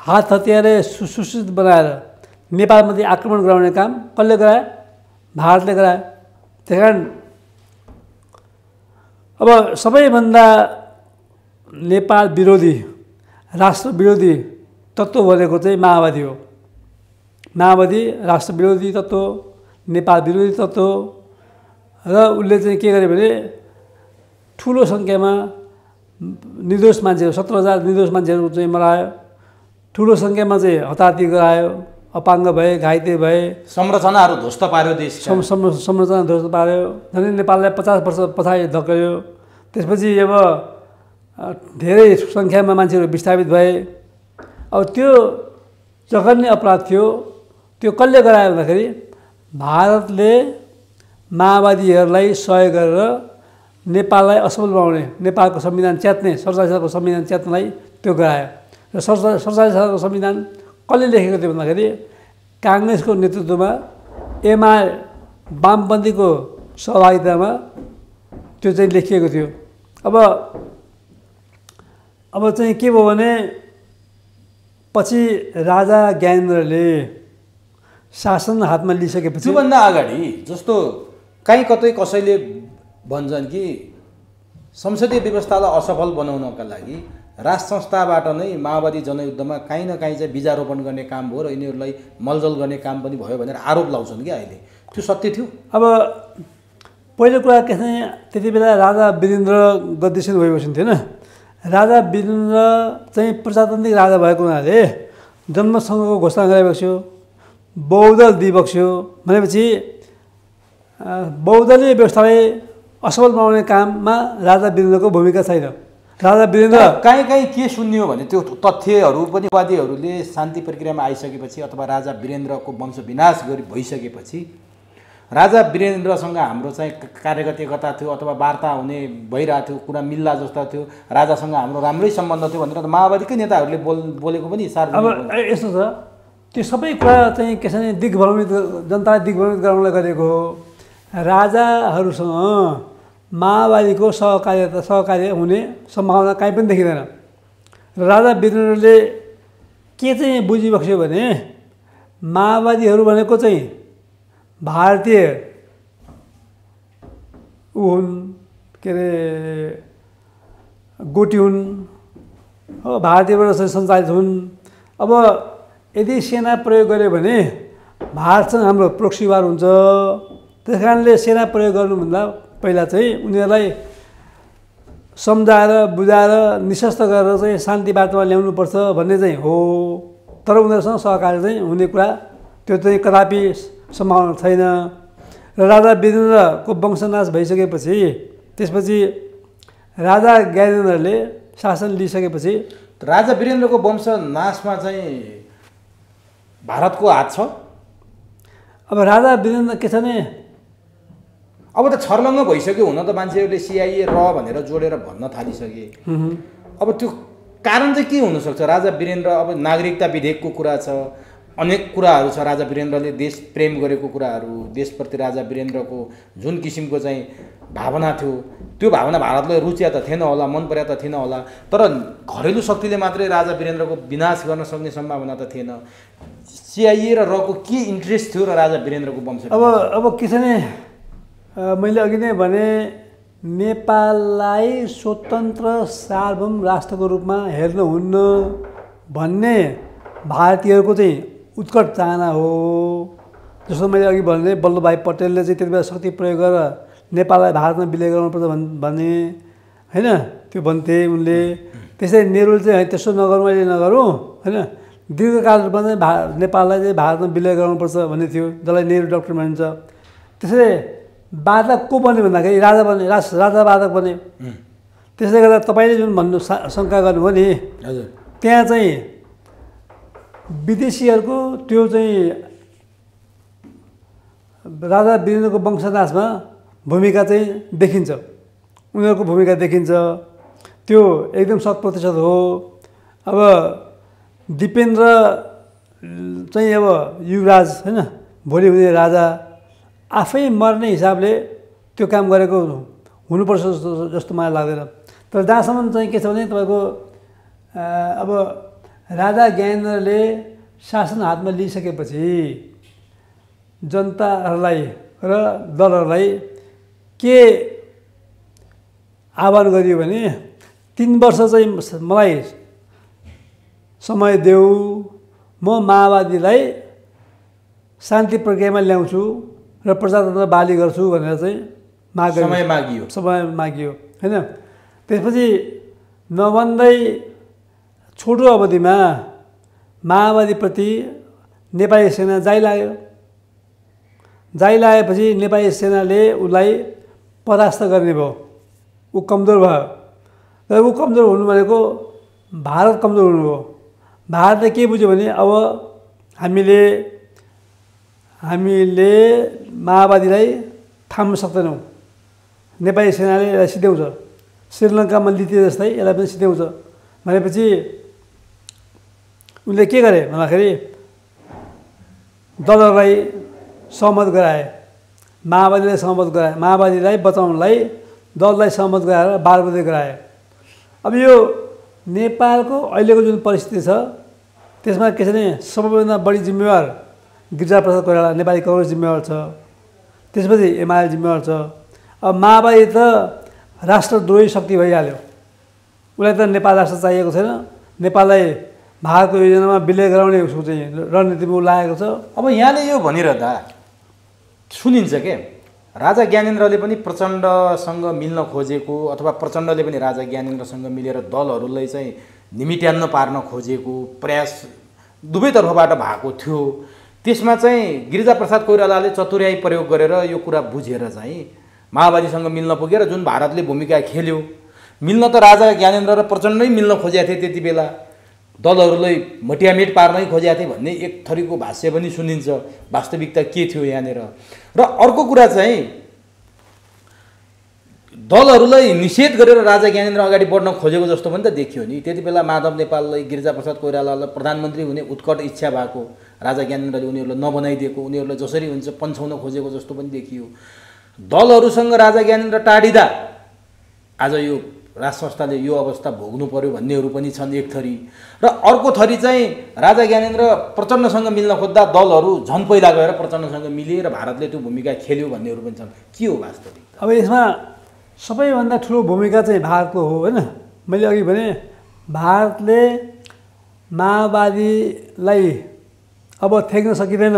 हात हतियार सुसूचित बनाएर नेपालमाथि आक्रमण गराउने काम कसले गरायो? भारतले गरायो। त्यस कारण अब सबैभन्दा नेपाल विरोधी, राष्ट्र विरोधी तत्त्व भनेको चाहिँ माओवादी हो। माओवादी राष्ट्र विरोधी तत्त्व, नेपाल विरोधी तत्त्व। र उसले चाहिँ के गर्यो भने ठुलो सङ्ख्यामा निर्दोष मान्छेहरू, 17,000 निर्दोष मान्छेहरू चाहिँ मरायो। ठुलो सङ्ख्यामा चाहिँ हताहती गरायो, अपाङ्ग भए, घाइते भए, संरचनाहरू ध्वस्त पार्यो, देश संरचना ध्वस्त पार्यो। झन् नेपाललाई 50 वर्ष पछाडि धकेल्यो। त्यसपछि अब धेरै सङ्ख्यामा मान्छेहरू विस्थापित भए। अब त्यो जघन्य अपराध थियो। त्यो कसले गरायो भन्दाखेरि भारतले माओवादीहरूलाई सहयोग गरेर नेपाललाई असफल बनाउने, नेपालको संविधान च्यात्ने, 47 सालको संविधान च्यात्नलाई त्यो गरायो। र 47 सालको संविधान कसले लेखेको थियो भन्दाखेरि काङ्ग्रेसको नेतृत्वमा वामपन्थीको सहभागितामा त्यो चाहिँ लेखिएको थियो। अब चाहिँ के भयो भने पछि राजा ज्ञानेन्द्रले शासन हातमा लिइसकेपछि, त्योभन्दा अगाडि जस्तो कहीँ कतै कसैले भन्छन् कि संसदीय व्यवस्थालाई असफल बनाउनका लागि राष्ट्र संस्थाबाट नै माओवादी जनयुद्धमा काहीँ न काहीँ चाहिँ बीजारोपण गर्ने काम भयो र यिनीहरूलाई मलजल गर्ने काम पनि भयो भनेर आरोप लाउँछन् कि अहिले। त्यो सत्य थियो? अब पहिलो कुरा के चाहिँ त्यति बेला राजा वीरेन्द्र गद्दीशील भइबस्नु थिएन। राजा वीरेन्द्र चाहिँ प्रजातान्त्रिक राजा भएको हुनाले जन्मसँगको घोषणा गरेबस्यो, बहुदल दिइबक्स्यो भनेपछि बहुदलीय व्यवस्थालाई असफल बनाउने काममा राजा वीरेन्द्रको भूमिका छैन। राजा वीरेन्द्र कहीँ के सुन्ने हो भने त्यो तथ्यहरू पनि वादीहरूले शान्ति प्रक्रियामा आइसकेपछि अथवा राजा वीरेन्द्रको वंश विनाश भइसकेपछि राजा वीरेन्द्रसँग हाम्रो चाहिँ कार्यगत एकता थियो अथवा वार्ता हुने भइरहेको थियो, कुरा मिल्ला जस्ता थियो, राजासँग हाम्रो राम्रै सम्बन्ध थियो भनेर त माओवादीकै नेताहरूले बोलेको पनि अब यस्तो छ। त्यो सबै कुरा चाहिँ के छ भने दिग्भ्रमित, जनतालाई दिग्भ्रमित गराउनलाई गरेको हो। राजाहरूसँग माओवादीको सहकार्य हुने सम्भावना कहीँ पनि देखिँदैन। र राजा वीरेन्द्रले के चाहिँ बुझिबक्स्यो भने माओवादीहरू भनेको चाहिँ भारतीय हुन्, के अरे गोटी हुन् हो, भारतीयबाट चाहिँ सञ्चालित हुन्। अब यदि सेना प्रयोग गर्यो भने भारतसँग हाम्रो प्रोक्सी वार हुन्छ। त्यस कारणले सेना प्रयोग गर्नुभन्दा पहिला चाहिँ उनीहरूलाई सम्झाएर बुझाएर निशस्त्र गरेर चाहिँ शान्ति बाटोमा ल्याउनुपर्छ भन्ने चाहिँ हो। तर उनीहरूसँग सहकार्य चाहिँ हुने कुरा त्यो चाहिँ कदापि सम्भावना छैन। र राजा वीरेन्द्रको वंशनाश भइसकेपछि त्यसपछि राजा ज्ञानेन्द्रले शासन लिइसकेपछि राजा वीरेन्द्रको वंशनाशमा चाहिँ भारतको हात छ। अब राजा वीरेन्द्र के छ भने अब त छर्लङ्ग भइसक्यो। हुन त मान्छेहरूले CIA र भनेर जोडेर भन्न थालिसके। अब त्यो कारण चाहिँ के हुनसक्छ? राजा वीरेन्द्र अब नागरिकता विधेयकको कुरा छ, अनेक कुराहरू छ। राजा वीरेन्द्रले देश प्रेम गरेको कुराहरू, देशप्रति राजा वीरेन्द्रको जुन किसिमको चाहिँ भावना थियो त्यो भावना भारतलाई रुच्या त थिएन होला, मन परेका त थिएन होला। तर घरेलु शक्तिले मात्रै राजा वीरेन्द्रको विनाश गर्न सक्ने सम्भावना त थिएन। CIA र रको के इन्ट्रेस्ट थियो र राजा वीरेन्द्रको वंश? अब के छ भने मैले अघि नै भने नेपाललाई स्वतन्त्र सार्वभौम राष्ट्रको रूपमा हेर्न हुन्न भन्ने भारतीयहरूको चाहिँ उत्कट चाहना हो। जस्तो मैले अघि भने वल्लभभाइ पटेलले चाहिँ त्यति बेला शक्ति प्रयोग गरेर नेपाललाई भारतमा विलय गराउनुपर्छ भन्ने होइन, त्यो भन्थे उनले। त्यसै नेहरूले चाहिँ त्यसो नगरौँ, अहिले नगरौँ होइन, दीर्घकाल रूपमा चाहिँ नेपाललाई चाहिँ भारतमा विलय गराउनुपर्छ भन्ने थियो, जसलाई नेहरू डक्टर भनिन्छ। त्यसैले वादक को बन्यो भन्दाखेरि राजा बने, राजा वादक बने। त्यसले गर्दा तपाईँले जुन भन्नु शङ्का गर्नुभयो नि, हजुर, त्यहाँ चाहिँ विदेशीहरूको त्यो चाहिँ राजा वीरेन्द्रको वंशनाशमा भूमिका चाहिँ देखिन्छ, उनीहरूको भूमिका देखिन्छ। त्यो एकदम 100% हो। अब दिपेन्द्र चाहिँ अब युवराज होइन, भोलि हुने राजा आफै मर्ने हिसाबले त्यो काम गरेको हुनुपर्छ जस्तो मलाई लाग्दैन। तर जहाँसम्म चाहिँ के छ भने तपाईँको अब राजा ज्ञानेन्द्रले शासन हातमा लिइसकेपछि जनताहरूलाई र दलहरूलाई के आह्वान गरियो भने 3 वर्ष चाहिँ मलाई समय देऊ, म माओवादीलाई शान्ति प्रक्रियामा ल्याउँछु र प्रजातन्त्र बाली गर्छु भनेर चाहिँ समय मागियो होइन। त्यसपछि नभन्दै छोटो अवधिमा माओवादीप्रति नेपाली सेना जाइ लागेपछि नेपाली सेनाले उसलाई परास्त गर्ने भयो। ऊ कमजोर भयो। र ऊ कमजोर हुनु भनेको भारत कमजोर हुनुभयो। भारतले के बुझ्यो भने अब हामीले माओवादीलाई थाम्न सक्दैनौँ, नेपाली सेनाले यसलाई सिध्याउँछ, श्रीलङ्कामा लिथे जस्तै यसलाई पनि सिध्याउँछ भनेपछि उनले के गरे भन्दाखेरि दलहरूलाई सहमत गराए, माओवादीलाई सहमत गराए, माओवादीलाई बचाउनलाई दललाई सहमत गराएर 12 बजे गराए। अब यो नेपालको अहिलेको जुन परिस्थिति छ त्यसमा के छ भने सबैभन्दा बढी जिम्मेवार गिरिजाप्रसाद कोइराला नेपाली काङ्ग्रेस जिम्मेवार छ, त्यसपछि एमाले जिम्मेवार छ। अब माओवादी त राष्ट्रद्रोही शक्ति भइहाल्यो, उसलाई त नेपाल राष्ट्र चाहिएको छैन, नेपाललाई भारतको योजनामा विलय गराउने उसको चाहिँ रणनीतिमा लागेको छ। अब यहाँले यो भनिरहँदा सुनिन्छ के राजा ज्ञानेन्द्रले पनि प्रचण्डसँग मिल्न खोजेको अथवा प्रचण्डले पनि राजा ज्ञानेन्द्रसँग मिलेर दलहरूलाई चाहिँ निमिट्यान्न पार्न खोजेको प्रयास दुवैतर्फबाट भएको थियो। त्यसमा चाहिँ गिरिजाप्रसाद कोइरालाले चतुर्याई प्रयोग गरेर यो कुरा बुझेर चाहिँ माओवादीसँग मिल्न पुगेर जुन भारतले भूमिका खेल्यो, मिल्न त राजा ज्ञानेन्द्र र प्रचण्डै मिल्न खोजेका थिए, त्यति बेला दलहरूलाई मटियामेट पार्नै खोजेका थिए भन्ने एक थरीको भाष्य पनि सुनिन्छ। वास्तविकता के थियो यहाँनिर? र अर्को कुरा चाहिँ दलहरूलाई निषेध गरेर राजा ज्ञानेन्द्र अगाडि बढ्न खोजेको जस्तो पनि त देखियो नि। त्यति बेला माधव नेपाललाई, गिरिजाप्रसाद कोइरालालाई प्रधानमन्त्री हुने उत्कट इच्छा भएको, राजा ज्ञानेन्द्रले उनीहरूलाई नबनाइदिएको, उनीहरूलाई जसरी हुन्छ पन्छाउन खोजेको जस्तो पनि देखियो। दलहरूसँग राजा ज्ञानेन्द्र टाढिँदा आज यो राज संस्थाले यो अवस्था भोग्नु पर्यो भन्नेहरू पनि छन् एक थरी। र अर्को थरी चाहिँ राजा ज्ञानेन्द्र प्रचण्डसँग मिल्न खोज्दा दलहरू झन् पहिला गएर प्रचण्डसँग मिलेर भारतले त्यो भूमिका खेल्यो भन्नेहरू पनि छन्। के हो वास्तविक? अब यसमा सबैभन्दा ठुलो भूमिका चाहिँ भारतको हो होइन। मैले अघि भने भारतले माओवादीलाई अब थ्याक्न सकिँदैन,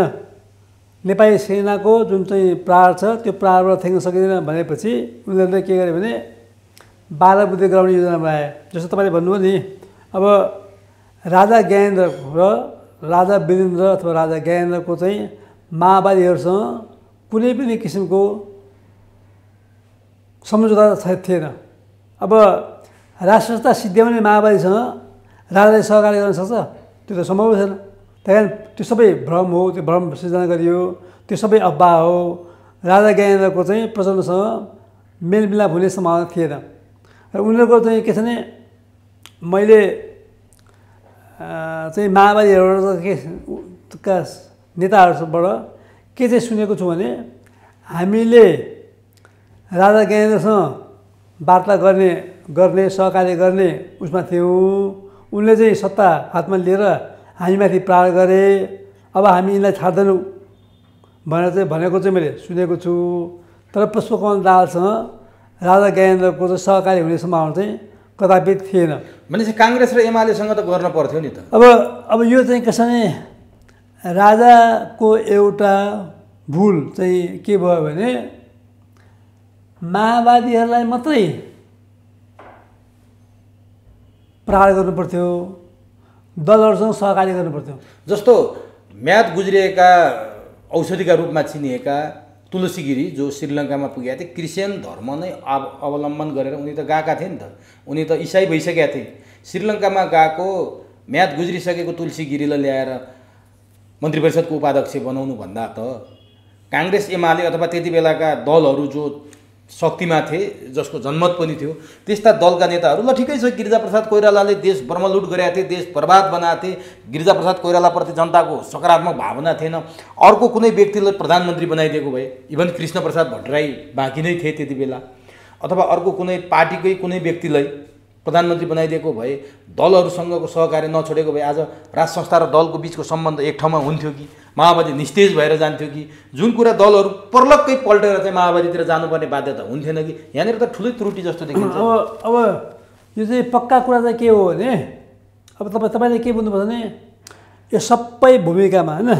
नेपाली सेनाको जुन चाहिँ प्रहार छ त्यो प्रहारबाट थ्याक्न सकिँदैन भनेपछि उनीहरूले के गरे भने 12 बुँदे गराउने योजना बनाए। जस्तो तपाईँले भन्नुभयो नि, अब राजा ज्ञानेन्द्र र राजा वीरेन्द्र अथवा राजा ज्ञानेन्द्रको चाहिँ माओवादीहरूसँग कुनै पनि किसिमको सम्झौता थिएन। अब राष्ट्रसत्ता सिद्ध्याउने माओवादीसँग राजाले सहकार्य गर्न सक्छ? त्यो त सम्भव छैन। त्यही कारण त्यो सबै भ्रम हो, त्यो भ्रम सृजना गरियो, त्यो सबै अफवाह हो। राजा ज्ञानेन्द्रको चाहिँ प्रचण्डसँग मेलमिलाप हुने सम्भावना थिएन। र उनीहरूको चाहिँ के छ भने मैले चाहिँ माओवादीहरूका नेताहरूबाट के चाहिँ सुनेको छु भने हामीले राजा ज्ञानेन्द्रसँग वार्ता गर्ने सहकार्य गर्ने उसमा थियौँ। उनले चाहिँ सत्ता हातमा लिएर हामीमाथि प्रहार गरे, अब हामी यिनलाई छाड्दैनौँ भनेर चाहिँ भनेको चाहिँ मैले सुनेको छु। तर पुष्पकमल दाहालसँग राजा ज्ञानेन्द्रको चाहिँ सहकार्य हुने सम्भावना चाहिँ कदापि थिएन। भनेपछि काङ्ग्रेस र एमालेसँग त गर्न पर्थ्यो नि त। अब यो चाहिँ कसो भने राजाको एउटा भुल चाहिँ के भयो भने माओवादीहरूलाई मात्रै प्रहार गर्नुपर्थ्यो, दलहरूसँग सहकार्य गर्नुपर्थ्यो। जस्तो म्याद गुज्रिएका औषधिका रूपमा चिनिएका तुलसी गिरी जो श्रीलङ्कामा पुगेका थिए, क्रिस्चियन धर्म नै अवलम्बन गरेर उनी त गएका थिए नि त, उनी त इसाई भइसकेका थिए। श्रीलङ्कामा गएको म्याद गुज्रिसकेको तुलसी गिरीलाई ल्याएर मन्त्री परिषदको उपाध्यक्ष बनाउनु भन्दा त काङ्ग्रेस एमाले अथवा त्यति बेलाका दलहरू जो शक्तिमा थिए, जसको जनमत पनि थियो, त्यस्ता दलका नेताहरू ल ठिकै छ, गिरिजाप्रसाद कोइरालाले देश ब्रह्मलुट गरेका थिए, देश बर्बाद बनाएको थिए, गिरिजाप्रसाद कोइरालाप्रति जनताको सकारात्मक भावना थिएन, अर्को कुनै व्यक्तिलाई प्रधानमन्त्री बनाइदिएको भए, इभन कृष्णप्रसाद भट्टराई बाँकी नै थिए त्यति बेला, अथवा अर्को कुनै पार्टीकै कुनै व्यक्तिलाई प्रधानमन्त्री बनाइदिएको भए, दलहरूसँगको सहकार्य नछोडेको भए आज राज संस्था र दलको बिचको सम्बन्ध एक ठाउँमा हुन्थ्यो कि माओवादी निस्तेज भएर जान्थ्यो कि? जुन कुरा दलहरू पर्लक्कै पल्टेर चाहिँ माओवादीतिर जानुपर्ने बाध्यता हुन्थेन कि? यहाँनिर त ठुलै त्रुटि जस्तो देखिन्छ। अब यो चाहिँ पक्का कुरा चाहिँ के हो भने अब तपाईँले के भन्नुपर्छ भने यो सबै भूमिकामा होइन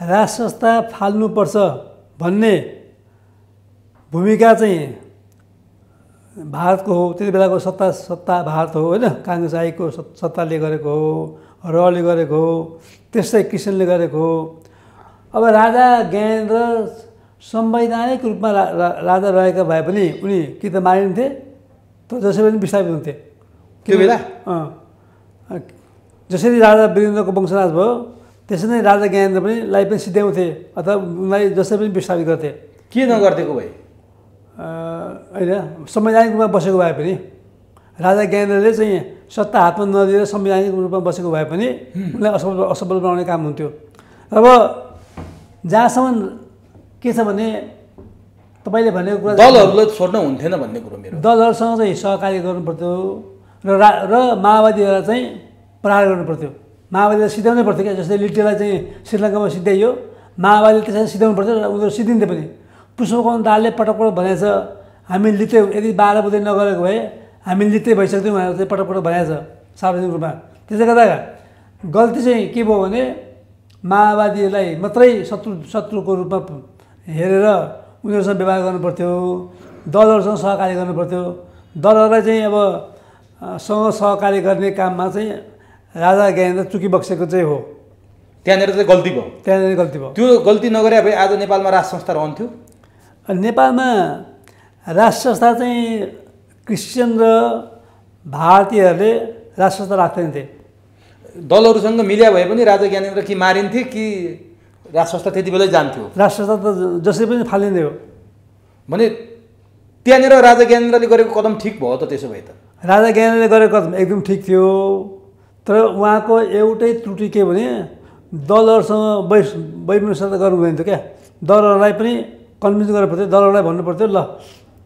राज संस्था फाल्नुपर्छ भन्ने भूमिका चाहिँ भारतको हो। त्यति बेलाको सत्ता भारत हो होइन, काङ्ग्रेस आएको सत्ताले गरेको हो, रले गरेको हो, त्यस्तै क्रिस्चियनले गरेको हो। अब राजा ज्ञानेन्द्र संवैधानिक रूपमा राजा रहेका भए पनि उनी कि त मारिन्थे त जसै पनि विस्थापित हुन्थे त्यो बेला। जसरी राजा वीरेन्द्रको वंशनाश भयो त्यसरी नै राजा ज्ञानेन्द्र पनि सिध्याउँथे अथवा उनलाई जसै पनि विस्थापित गर्थे। के नगरिदिएको भए होइन, संवैधानिक रूपमा बसेको भए पनि राजा ज्ञानेन्द्रले चाहिँ सत्ता हातमा नदिएर संवैधानिक रूपमा बसेको भए पनि उनलाई असफल बनाउने काम हुन्थ्यो। अब जहाँसम्म के छ भने तपाईँले भनेको कुरा दलहरूलाई छोड्न हुन्थेन भन्ने कुरो मेरो। दलहरूसँग चाहिँ सहकार्य गर्नुपर्थ्यो र माओवादीहरूलाई चाहिँ प्रहार गर्नुपर्थ्यो। माओवादीलाई सिध्याउनै पर्थ्यो क्या। जस्तै लिट्टेलाई चाहिँ श्रीलङ्कामा सिध्याइयो, माओवादीले त्यसरी सिध्याउनु पर्थ्यो र उनीहरू सिद्धिन्थे पनि। पुष्पकमल दाहालले पटक भनेको छ हामी लित्ते यदि 12 बुँदे नगरेको भए हामी लित्ते भइसक्थ्यौँ भनेर चाहिँ पटक भनेको छ सार्वजनिक रूपमा। त्यसले गर्दा गल्ती चाहिँ के भयो भने माओवादीलाई मात्रै शत्रुको रूपमा हेरेर उनीहरूसँग व्यवहार गर्नुपर्थ्यो, दलहरूसँग सहकार्य गर्नुपर्थ्यो। दलहरूलाई चाहिँ अब सहकार्य गर्ने काममा चाहिँ राजा ज्ञानेन्द्र चुकी बक्सेको चाहिँ हो। त्यहाँनिर चाहिँ गल्ती भयो। त्यहाँनिर गल्ती भयो। त्यो गल्ती नगरे भए आज नेपालमा राज संस्था रहन्थ्यो। नेपालमा राज संस्था चाहिँ क्रिस्चियन र भारतीयहरूले राज संस्था राख्दैनथे। दलहरूसँग मिल्या भए पनि राजा ज्ञानेन्द्र कि मारिन्थे कि राज संस्था त्यति बेलै जान्थ्यो। राज संस्था त जसै पनि फालिँदै हो। भने त्यहाँनिर राजा ज्ञानेन्द्रले गरेको कदम ठिक भयो त? त्यसो भए त राजा ज्ञानेन्द्रले गरेको कदम एकदम ठिक थियो, तर उहाँको एउटै त्रुटि के भने दलहरूसँग वैमनस्यता गर्नु हुँदैन थियो क्या। दलहरूलाई पनि कन्भिन्स गर्नु पर्थ्यो, दलहरूलाई भन्नु पर्थ्यो ल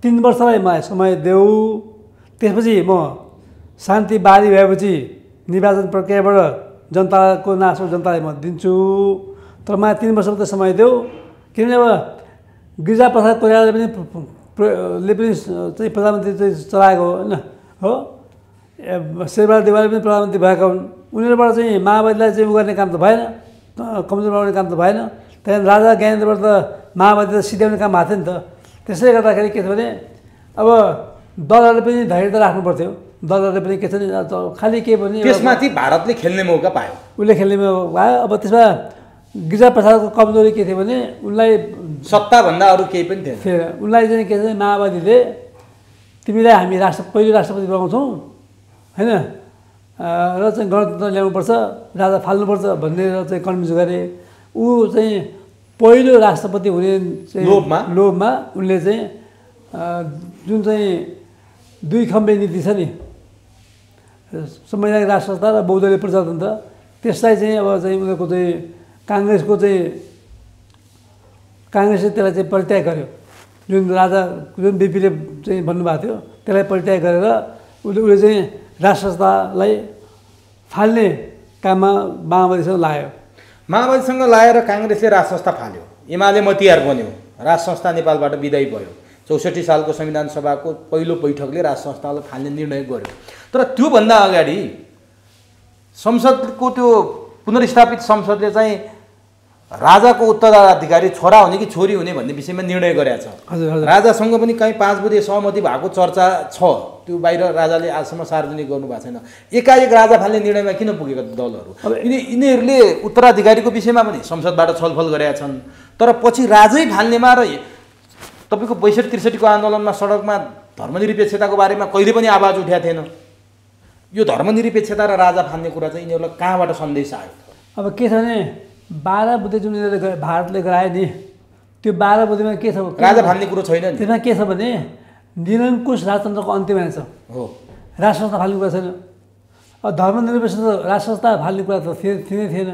3 वर्षलाई मलाई समय देऊ, त्यसपछि म शान्ति बारी भएपछि निर्वाचन प्रक्रियाबाट जनताको नासो जनतालाई म दिन्छु, तर मलाई 3 वर्षको त समय देऊ। किनभने अब गिरिजाप्रसाद कोइरालाले पनि चाहिँ प्रधानमन्त्री चाहिँ चलाएको होइन हो। शेरबहादुर देवालले पनि प्रधानमन्त्री भएका हुन्। उनीहरूबाट चाहिँ माओवादीलाई चाहिँ उ गर्ने काम त भएन, कमजोर बनाउने काम त भएन। त्यहाँदेखि राजा ज्ञानेन्द्रबाट त माओवादीलाई सिध्याउने काम भएको थियो नि त। त्यसैले गर्दाखेरि के छ भने अब दलहरूले पनि धैर्यता राख्नु पर्थ्यो। दलहरूले पनि के छ भने खालि के भने त्यसमाथि भारतले खेल्ने मौका पायो, उसले खेल्ने मौका पायो। अब त्यसमा गिरिजाप्रसादको कमजोरी के थियो भने उनलाई सत्ताभन्दा अरू केही पनि थिएन। उनलाई चाहिँ के छ भने माओवादीले तिमीलाई हामी पहिलो राष्ट्रपति बनाउँछौँ होइन, र चाहिँ गणतन्त्र ल्याउनुपर्छ, राजा फाल्नुपर्छ भनेर चाहिँ कन्भिन्स गरे। ऊ चाहिँ पहिलो राष्ट्रपति हुने चाहिँ लोभमा उनले चाहिँ जुन चाहिँ 2 खम्बे नीति छ नि, संवैधानिक राष्ट्र संस्था र बहुदलीय प्रजातन्त्र, त्यसलाई चाहिँ अब चाहिँ उनीहरूको चाहिँ काङ्ग्रेसले त्यसलाई चाहिँ परित्याग गर्यो। जुन बिपीले चाहिँ भन्नुभएको थियो त्यसलाई परित्याग गरेर उसले चाहिँ राष्ट्र संस्थालाई फाल्ने काममा माओवादीसँग लाग्यो। माओवादीसँग लागेर काङ्ग्रेसले राष्ट्र संस्था फाल्यो, एमाले मतियार बन्यो, राष्ट्र संस्था नेपालबाट विदायी भयो। 64 सालको संविधान सभाको पहिलो बैठकले राष्ट्र संस्थालाई फाल्ने निर्णय गर्यो। तर त्योभन्दा अगाडि संसदको त्यो पुनर्स्थापित संसदले चाहिँ राजाको उत्तराधिकारी छोरा हुने कि छोरी हुने भन्ने विषयमा निर्णय गरेको छ। राजासँग पनि कहीँ 5 बुँदे सहमति भएको चर्चा छ, त्यो बाहिर राजाले आजसम्म सार्वजनिक गर्नु भएको छैन। एकाएक राजा फाल्ने निर्णयमा किन पुगेका दलहरू? यिनीहरूले उत्तराधिकारीको विषयमा पनि संसदबाट छलफल गरेका छन्, तर पछि राजै फाल्नेमा र तपाईँको 62-63को आन्दोलनमा सडकमा धर्मनिरपेक्षताको बारेमा कहिले पनि आवाज उठाएको थिएन। यो धर्मनिरपेक्षता र राजा फाल्ने कुरा चाहिँ यिनीहरूलाई कहाँबाट सन्देश आयो? अब के छ भने 12 बुँदे जुन यिनीहरूले भारतले गरायो नि, त्यो 12 बुँदेमा के छ, राजा फाल्ने कुरो छैन। त्यसमा के छ भने निरङ्कुश राजतन्त्रको अन्त्य मान्छ हो, राष्ट्र संस्था फाल्ने कुरा छैन। अब धर्मनिरपेक्षता राष्ट्र संस्था फाल्ने कुरा त थिएनै थिएन,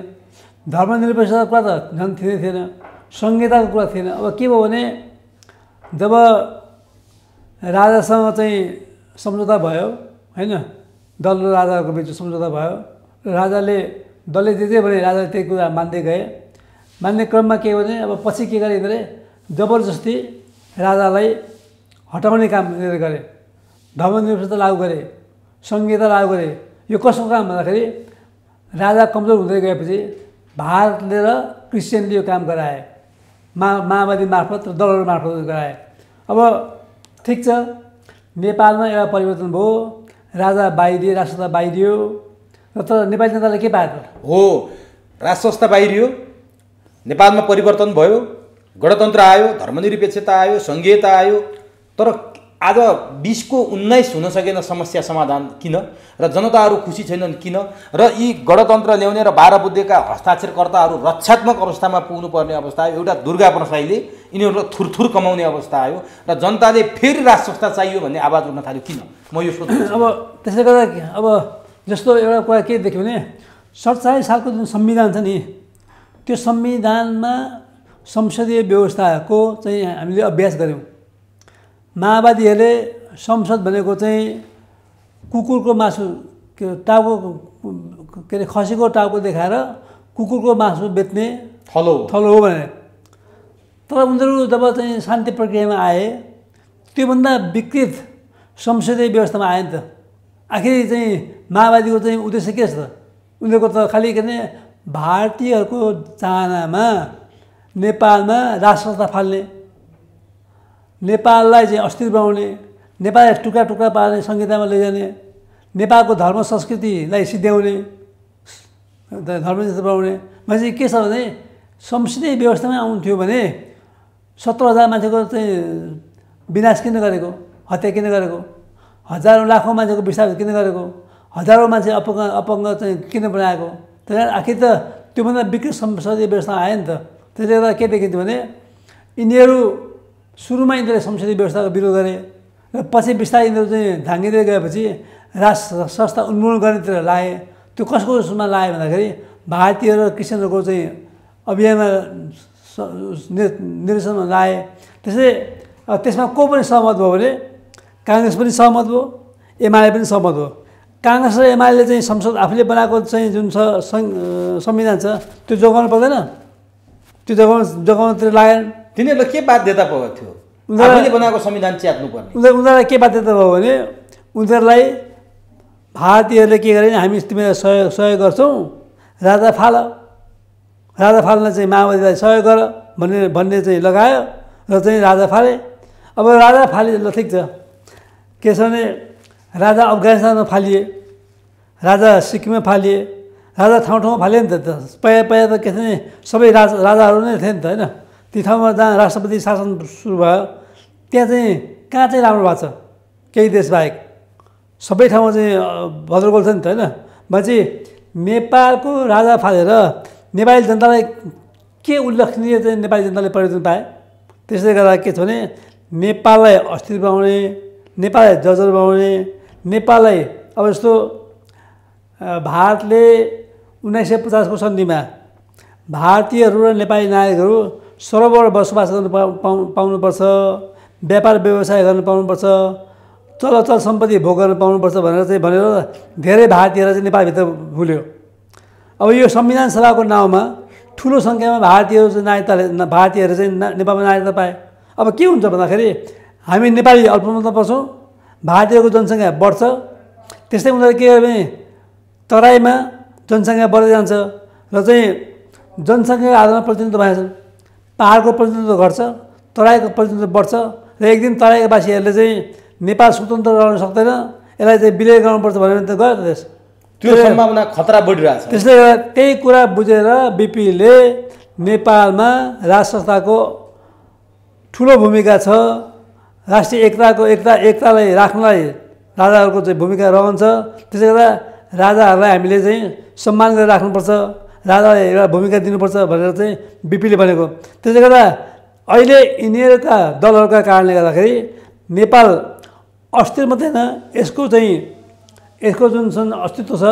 धर्मनिरपेक्षताको कुरा त झन् थिएनै थिएन, संहिताको कुरा थिएन। अब के भयो भने जब राजासँग चाहिँ सम्झौता भयो होइन, दल र राजाको बिच सम्झौता भयो, दलले जे भने राजाले त्यही कुरा मान्दै गए। मान्ने क्रममा के भने अब पछि के गरे भने जबरजस्ती राजालाई हटाउने काम गरे, धर्मनिरपेक्षता लागू गरे, संहिता लागू गरे। यो कसको काम भन्दाखेरि राजा कमजोर हुँदै गएपछि भारतले र क्रिस्चियनले यो काम गराए, माओवादी मार्फत र दलहरू मार्फत गराए। अब ठिक छ, नेपालमा एउटा परिवर्तन भयो, राजा बाहिरिए, राष्ट्र संस्था बाहिरियो, तर नेपाली जनताले के पायो त? हो, राष्ट्र संस्था बाहिरियो, नेपालमा परिवर्तन भयो, गणतन्त्र आयो, धर्मनिरपेक्षता आयो, संघीयता आयो। तर आज 20 को 19 हुन सकेन समस्या समाधान किन? र जनताहरू खुसी छैनन् किन? र यी गणतन्त्र ल्याउने र 12 बुँदेका हस्ताक्षरकर्ताहरू रक्षात्मक अवस्थामा पुग्नुपर्ने अवस्था आयो। एउटा दुर्गा प्रसाईले यिनीहरूलाई थुरथुर कमाउने अवस्था आयो र जनताले फेरि राष्ट्र संस्था चाहियो भन्ने आवाज उठ्न थाल्यो किन? म यो सोध्छु। अब त्यसले गर्दा अब जस्तो एउटा कुरा के देख्यो भने 47 सालको जुन संविधान छ नि, त्यो संविधानमा संसदीय व्यवस्थाको चाहिँ हामीले अभ्यास गऱ्यौँ। माओवादीहरूले संसद भनेको चाहिँ कुकुरको मासु टाउको के अरे खसीको टाउको देखाएर कुकुरको मासु बेच्ने थलो हो भने, तर उनीहरू जब चाहिँ शान्ति प्रक्रियामा आए त्योभन्दा विकृत संसदीय व्यवस्थामा आए नि त। आखिर चाहिँ माओवादीको चाहिँ उद्देश्य के छ त? उनीहरूको त खालि के भने भारतीयहरूको चाहनामा नेपालमा राष्ट्र संस्था फाल्ने, नेपाललाई चाहिँ अस्थिर बनाउने, नेपाललाई टुक्रा टुक्रा पार्ने, संहितामा लैजाने, नेपालको धर्म संस्कृतिलाई सिद्ध्याउने, धर्मनिरपेक्ष बनाउने। मान्छे के छ भने संसदीय व्यवस्थामा आउँथ्यो भने 17,000 मान्छेको चाहिँ विनाश किन गरेको, हत्या किन गरेको, हजारौँ लाखौँ मान्छेको विस्थापित किन गरेको, हजारौँ मान्छे अपङ्ग चाहिँ किन बनाएको? त्यही आखिर त त्योभन्दा विकृत संसदीय व्यवस्था आयो नि त। त्यसले गर्दा के देखिन्थ्यो भने यिनीहरू सुरुमा यिनीहरूले संसदीय व्यवस्थाको विरोध गरे र पछि बिस्तारै यिनीहरू चाहिँ झाँगिँदै गएपछि राष्ट्र संस्था उन्मूलन गर्नेतिर लाए। त्यो कसको उसमा लाए भन्दाखेरि भारतीय र क्रिस्चियनहरूको चाहिँ अभियानमा निर्देशनमा लाए। त्यसमा को पनि सहमत भयो भने काङ्ग्रेस पनि सहमत भयो, एमाले पनि सहमत भयो। काङ्ग्रेस र एमाले चाहिँ संसद आफूले बनाएको चाहिँ जुन संविधान छ त्यो जोगाउनु पर्दैन, त्यो जोगाउनतिर लागेन। तिनीहरूलाई के बाध्यता पो थियो? उनीहरूले बनाएको संविधान च्यात्नु पर्ने। उनीहरूलाई के बाध्यता भयो भने उनीहरूलाई भारतीयहरूले के गरे हामी तिमीलाई सहयोग गर्छौँ, राजा फाल्न चाहिँ माओवादीलाई सहयोग गर भन्ने चाहिँ लगायो र चाहिँ राजा फाले। अब राजा फाले ल ठिक छ, के छ भने राजा अफगानिस्तानमा फालिए, राजा सिक्किममा फालिए, राजा ठाउँ फालिए नि त। पहिला त के छ भने सबै राजाहरू नै थिए नि त होइन। ती ठाउँमा जहाँ राष्ट्रपति शासन सुरु भयो त्यहाँ चाहिँ कहाँ चाहिँ राम्रो भएको छ, केही देश बाहेक सबै ठाउँमा चाहिँ भद्रगोल छ नि त होइन। भनेपछि नेपालको राजा फालेर नेपाली जनतालाई के उल्लेखनीय चाहिँ नेपाली जनताले परिवर्तन पाए। त्यसले गर्दा के छ भने नेपाललाई अस्थिर बनाउने, नेपाललाई जर्जर बनाउने, नेपाललाई अब जस्तो भारतले 1950 को सन्धिमा भारतीयहरू र नेपाली नागरिकहरू सर्वत्र बसोबास गर्न पाउनुपर्छ, व्यापार व्यवसाय गर्न पाउनुपर्छ, चलअचल सम्पत्ति भोग गर्न पाउनुपर्छ भनेर धेरै भारतीयहरू चाहिँ नेपालभित्र भुल्यो। अब यो संविधान सभाको नाउँमा ठुलो सङ्ख्यामा भारतीयहरू चाहिँ नेपालमा नागरिकता पाए। अब के हुन्छ भन्दाखेरि हामी नेपाली अल्पसङ्ख्यकमा पर्छौँ, भारतीयको जनसङ्ख्या बढ्छ, त्यस्तै उनीहरू के गर्यो भने तराईमा जनसङ्ख्या बढ्दै जान्छ र चाहिँ जनसङ्ख्याको आधारमा प्रतिनिधित्व भएछन्। पाहाडको प्रतिनिधित्व घट्छ, तराईको प्रतिनिधित्व बढ्छ र एक दिन तराईका वासीहरूले चाहिँ नेपाल स्वतन्त्र रहन सक्दैन, यसलाई चाहिँ विलय गर्नुपर्छ भनेर त गयो त देश। त्यो सम्भावना खतरा बढिरहेछ। त्यसले गर्दा त्यही कुरा बुझेर बिपीले नेपालमा राज संस्थाको ठुलो भूमिका छ, राष्ट्रिय एकतालाई राख्नलाई राजाहरूको चाहिँ भूमिका रहन्छ। त्यसले गर्दा राजाहरूलाई हामीले चाहिँ सम्मान गरेर राख्नुपर्छ, राजालाई एउटा भूमिका दिनुपर्छ भनेर चाहिँ बिपीले भनेको। त्यसले गर्दा अहिले यिनीहरूका दलहरूका कारणले गर्दाखेरि नेपाल अस्थिर मात्रै होइन, यसको जुन अस्तित्व छ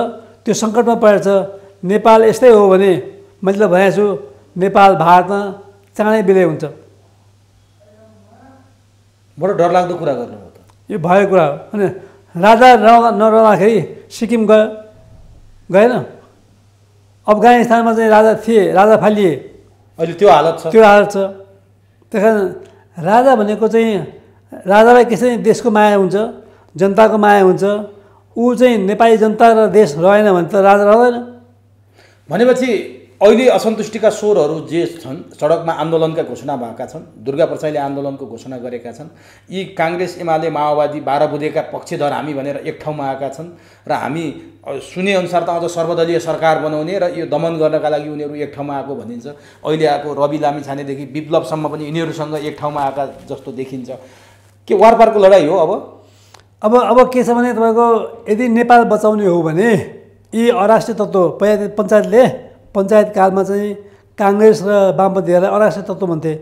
त्यो सङ्कटमा परेको छ। नेपाल यस्तै हो भने मैले त भनेको छु नेपाल भारतमा चाँडै विलय हुन्छ। बडो डरलाग्दो कुरा गर्नुभयो त। यो भएको कुरा हो। अनि राजा नरहँदाखेरि सिक्किम गएन, अफगानिस्तानमा चाहिँ राजा थिए, राजा फालिए, अहिले त्यो हालत छ। त्यस कारण राजा भनेको चाहिँ राजालाई कसरी देशको माया हुन्छ, जनताको माया हुन्छ, ऊ चाहिँ नेपाली जनता र देश रहेन भने त राजा रहँदैन। भनेपछि अहिले असन्तुष्टिका स्वरहरू जे छन्, सडकमा आन्दोलनका घोषणा भएका छन्, दुर्गा प्रसाईले आन्दोलनको घोषणा गरेका छन्, यी काङ्ग्रेस एमाले माओवादी 12 बुँदेका पक्षधर हामी भनेर एक ठाउँमा आएका छन् र हामी सुनेअनुसार त अझ सर्वदलीय सरकार बनाउने र यो दमन गर्नका लागि उनीहरू एक ठाउँमा आएको भनिन्छ। अहिले आएको रवि लामिछानेदेखि विप्लवसम्म पनि यिनीहरूसँग एक ठाउँमा आएका जस्तो देखिन्छ। के वारपारको लडाइँ हो अब के छ भने तपाईँको यदि नेपाल बचाउने हो भने यी अराष्ट्रिय तत्त्व पहिला पञ्चायत कालमा चाहिँ काङ्ग्रेस र वामपन्थीहरूलाई अराष्ट्रिय तत्त्व भन्थे।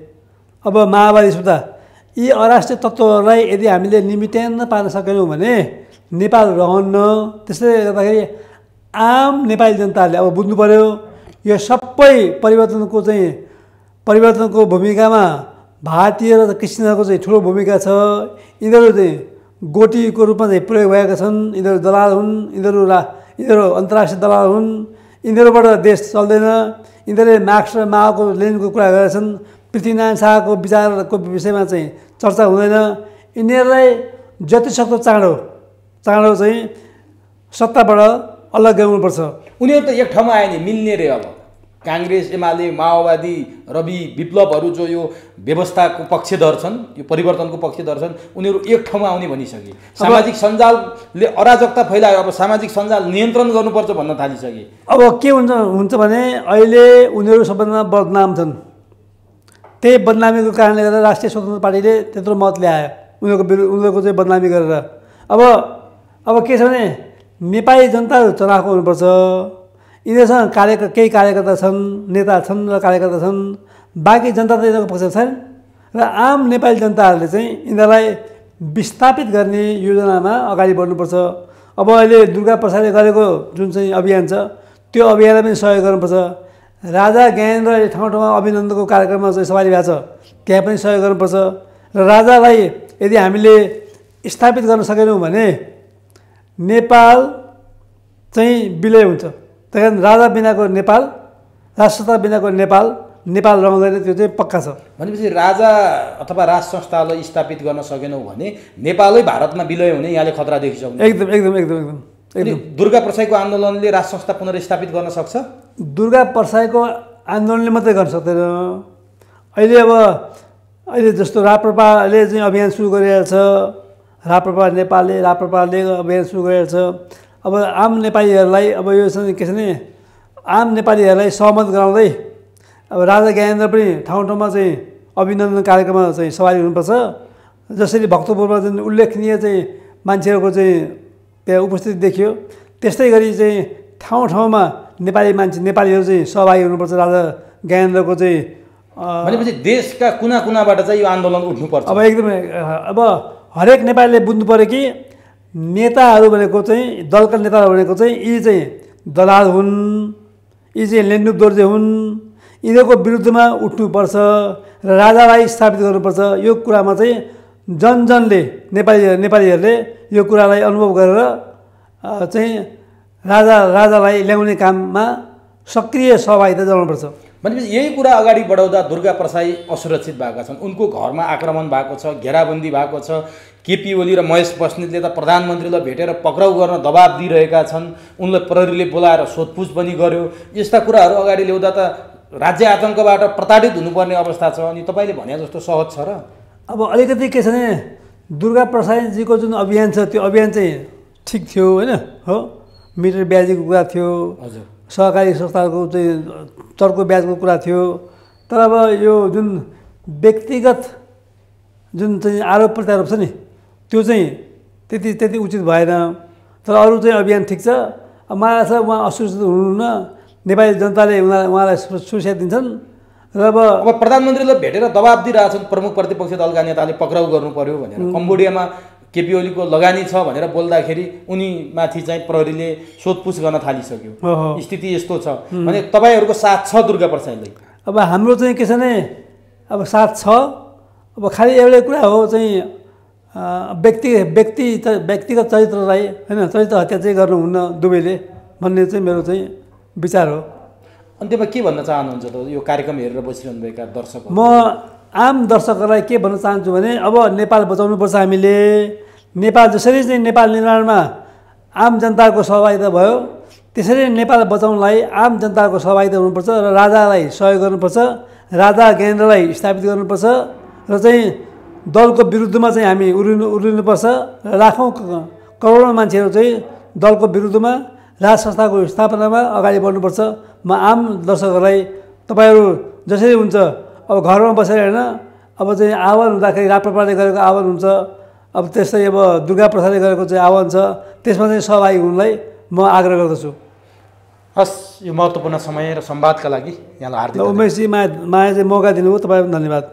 अब माओवादी सुधा यी अराष्ट्रिय तत्त्वहरूलाई यदि हामीले निमिट्यान्न पार्न सकेनौँ भने नेपाल रहन्न। त्यसले गर्दाखेरि आम नेपाली जनताहरूले अब बुझ्नु पऱ्यो यो सबै परिवर्तनको भूमिकामा भारतीय र क्रिस्चियनहरूको चाहिँ ठुलो भूमिका छ। यिनीहरू चाहिँ गोटीको रूपमा चाहिँ प्रयोग भएका छन्, यिनीहरू दलाल हुन्, यिनीहरू अन्तर्राष्ट्रिय दलाल हुन्, यिनीहरूबाट देश चल्दैन। यिनीहरूले मार्क्स र माओको लेनिनको कुरा गरेका छन्, पृथ्वीनारायण शाहको विचारको विषयमा चाहिँ चर्चा हुँदैन। यिनीहरूलाई जतिसक्दो चाँडो चाहिँ सत्ताबाट अलग गराउनुपर्छ। उनीहरू त एक ठाउँमा आए नि मिल्ने रे। अब काङ्ग्रेस एमाले माओवादी रवि विप्लवहरू जो यो व्यवस्थाको पक्षधर छन्, यो परिवर्तनको पक्षधर छन्, उनीहरू एक ठाउँमा आउने भनिसके। सामाजिक सञ्जालले अराजकता फैलायो, अब सामाजिक सञ्जाल नियन्त्रण गर्नुपर्छ भन्न थालिसके। अब के हुन्छ भने अहिले उनीहरू सबैभन्दा बदनाम छन्। त्यही बदनामीको कारणले गर्दा राष्ट्रिय स्वतन्त्र पार्टीले त्यत्रो मत ल्यायो उनीहरूको चाहिँ बदनामी गरेर। अब के छ भने नेपाली जनताहरू चनाखो हुनुपर्छ। यिनीहरूसँग केही कार्यकर्ता छन्, नेता छन् र कार्यकर्ता छन्, बाँकी जनता त यिनीहरूको पक्ष छैन। र आम नेपाली जनताहरूले चाहिँ यिनीहरूलाई विस्थापित गर्ने योजनामा अगाडि बढ्नुपर्छ। अब अहिले दुर्गा प्रसादले गरेको जुन चाहिँ अभियान छ त्यो अभियानलाई पनि सहयोग गर्नुपर्छ। राजा ज्ञानेन्द्र ठाउँ ठाउँमा अभिनन्दनको कार्यक्रममा चाहिँ सवारी भएको छ, त्यहाँ पनि सहयोग गर्नुपर्छ। र राजालाई यदि हामीले स्थापित गर्न सकेनौँ भने नेपाल चाहिँ विलय हुन्छ। त्यही कारण राजा बिनाको नेपाल, राष्ट्रता बिनाको नेपाल रहँदैन, त्यो चाहिँ पक्का छ। भनेपछि राजा अथवा राज संस्थालाई स्थापित गर्न सकेनौँ भने नेपालै भारतमा विलय हुने यहाँले खतरा देखिसक्नु। एकदम दुर्गा प्रसाईको आन्दोलनले राज संस्था पुनर्स्थापित गर्न सक्छ? दुर्गा प्रसाईको आन्दोलनले मात्रै गर्न सक्दैन। अहिले जस्तो राप्रपाले चाहिँ अभियान सुरु गरिरहेको छ, राप्रपा नेपालले अभियान सुरु गरिरहेको छ। अब आम नेपालीहरूलाई अब यो चाहिँ के छ भने आम नेपालीहरूलाई सहमत गराउँदै अब राजा ज्ञानेन्द्र पनि ठाउँ ठाउँमा चाहिँ अभिनन्दन कार्यक्रममा चाहिँ सहभागी हुनुपर्छ। जसरी भक्तपुरमा जुन उल्लेखनीय चाहिँ मान्छेहरूको चाहिँ त्यहाँ उपस्थिति देखियो, त्यस्तै गरी चाहिँ ठाउँ ठाउँमा नेपालीहरू चाहिँ सहभागी हुनुपर्छ राजा ज्ञानेन्द्रको चाहिँ। भनेपछि देशका कुना कुनाबाट चाहिँ यो आन्दोलन उठ्नुपर्छ। अब एकदमै अब हरेक नेपालीले बुझ्नु पऱ्यो कि नेताहरू भनेको चाहिँ दलका नेताहरू भनेको चाहिँ यी चाहिँ दलाल हुन्, यी चाहिँ लेन्डुप दोर्जे हुन्, यिनीहरूको विरुद्धमा उठ्नुपर्छ र राजालाई स्थापित गर्नुपर्छ। यो कुरामा चाहिँ जनजनले नेपालीहरूले यो कुरालाई अनुभव गरेर चाहिँ राजालाई ल्याउने काममा सक्रिय सहभागिता जनाउनुपर्छ। भनेपछि यही कुरा अगाडि बढाउँदा दुर्गा प्रसाई असुरक्षित भएका छन्। उनको घरमा आक्रमण भएको छ, घेराबन्दी भएको छ। केपी ओली र महेश बस्नेतले त प्रधानमन्त्रीलाई भेटेर पक्राउ गर्न दबाब दिइरहेका छन्। उनलाई प्रहरीले बोलाएर सोधपुछ पनि गर्यो। यस्ता कुराहरू अगाडि ल्याउँदा त राज्य आतङ्कबाट प्रताडित हुनुपर्ने अवस्था छ। अनि तपाईँले भने जस्तो सहज छ र? अब अलिकति के छ भने दुर्गा प्रसाईजीको जुन अभियान छ त्यो अभियान चाहिँ ठिक थियो होइन, हो, मिटर ब्याजको कुरा थियो, हजुर, सहकारी संस्थाको चाहिँ चर्को ब्याजको कुरा थियो। तर अब यो जुन व्यक्तिगत जुन चाहिँ आरोप प्रत्यारोप छ नि त्यो चाहिँ त्यति उचित भएन। तर अरू चाहिँ अभियान ठिक छ। अब मलाई छ उहाँ असुरक्षित हुनुहुन्न, नेपाली जनताले उहाँलाई सुरक्षा दिन्छन् र अब प्रधानमन्त्रीलाई भेटेर दबाब दिइरहेछन् प्रमुख प्रतिपक्षी दलका नेताले पक्राउ गर्नु पर्यो भनेर। कम्बोडियामा केपी ओलीको लगानी छ भनेर बोल्दाखेरि उनीमाथि चाहिँ प्रहरीले सोधपुछ गर्न थालिसक्यो। स्थिति यस्तो छ भने तपाईँहरूको साथ छ दुर्गा प्रसाईलाई? अब हाम्रो चाहिँ के छ भने अब साथ छ। अब खालि एउटै कुरा हो चाहिँ व्यक्तिगत चरित्रलाई होइन, चरित्र हत्या चाहिँ गर्नुहुन्न दुवैले भन्ने चाहिँ मेरो चाहिँ विचार हो। अन्त्यमा के भन्न चाहनुहुन्छ त यो कार्यक्रम हेरेर बसिरहनुभएका दर्शक? म आम दर्शकहरूलाई के भन्न चाहन्छु भने अब नेपाल बचाउनुपर्छ हामीले। नेपाल जसरी चाहिँ नेपाल निर्माणमा आम जनताको सहभागिता भयो त्यसरी नेपाल बचाउनलाई आम जनताको सहभागिता हुनुपर्छ र राजालाई सहयोग गर्नुपर्छ, राजा ज्ञानेन्द्रलाई स्थापित गर्नुपर्छ र चाहिँ दलको विरुद्धमा चाहिँ हामी उर्लिनुपर्छ र लाखौँ करोडौँ मान्छेहरू चाहिँ दलको विरुद्धमा राज संस्थाको स्थापनामा अगाडि बढ्नुपर्छ। म आम दर्शकहरूलाई तपाईँहरू जसरी हुन्छ अब घरमा बसेर होइन, अब चाहिँ आह्वान हुँदाखेरि राप्रपाले गरेको आह्वान हुन्छ, अब त्यस्तै अब दुर्गा प्रसादले गरेको चाहिँ आह्वान छ, त्यसमा चाहिँ सहभागी हुनुलाई म आग्रह गर्दछु। हस्, यो महत्त्वपूर्ण समय र संवादका लागि यहाँलाई हार्दिक उमेशजी माया चाहिँ मौका दिनुभयो, तपाईँलाई पनि धन्यवाद।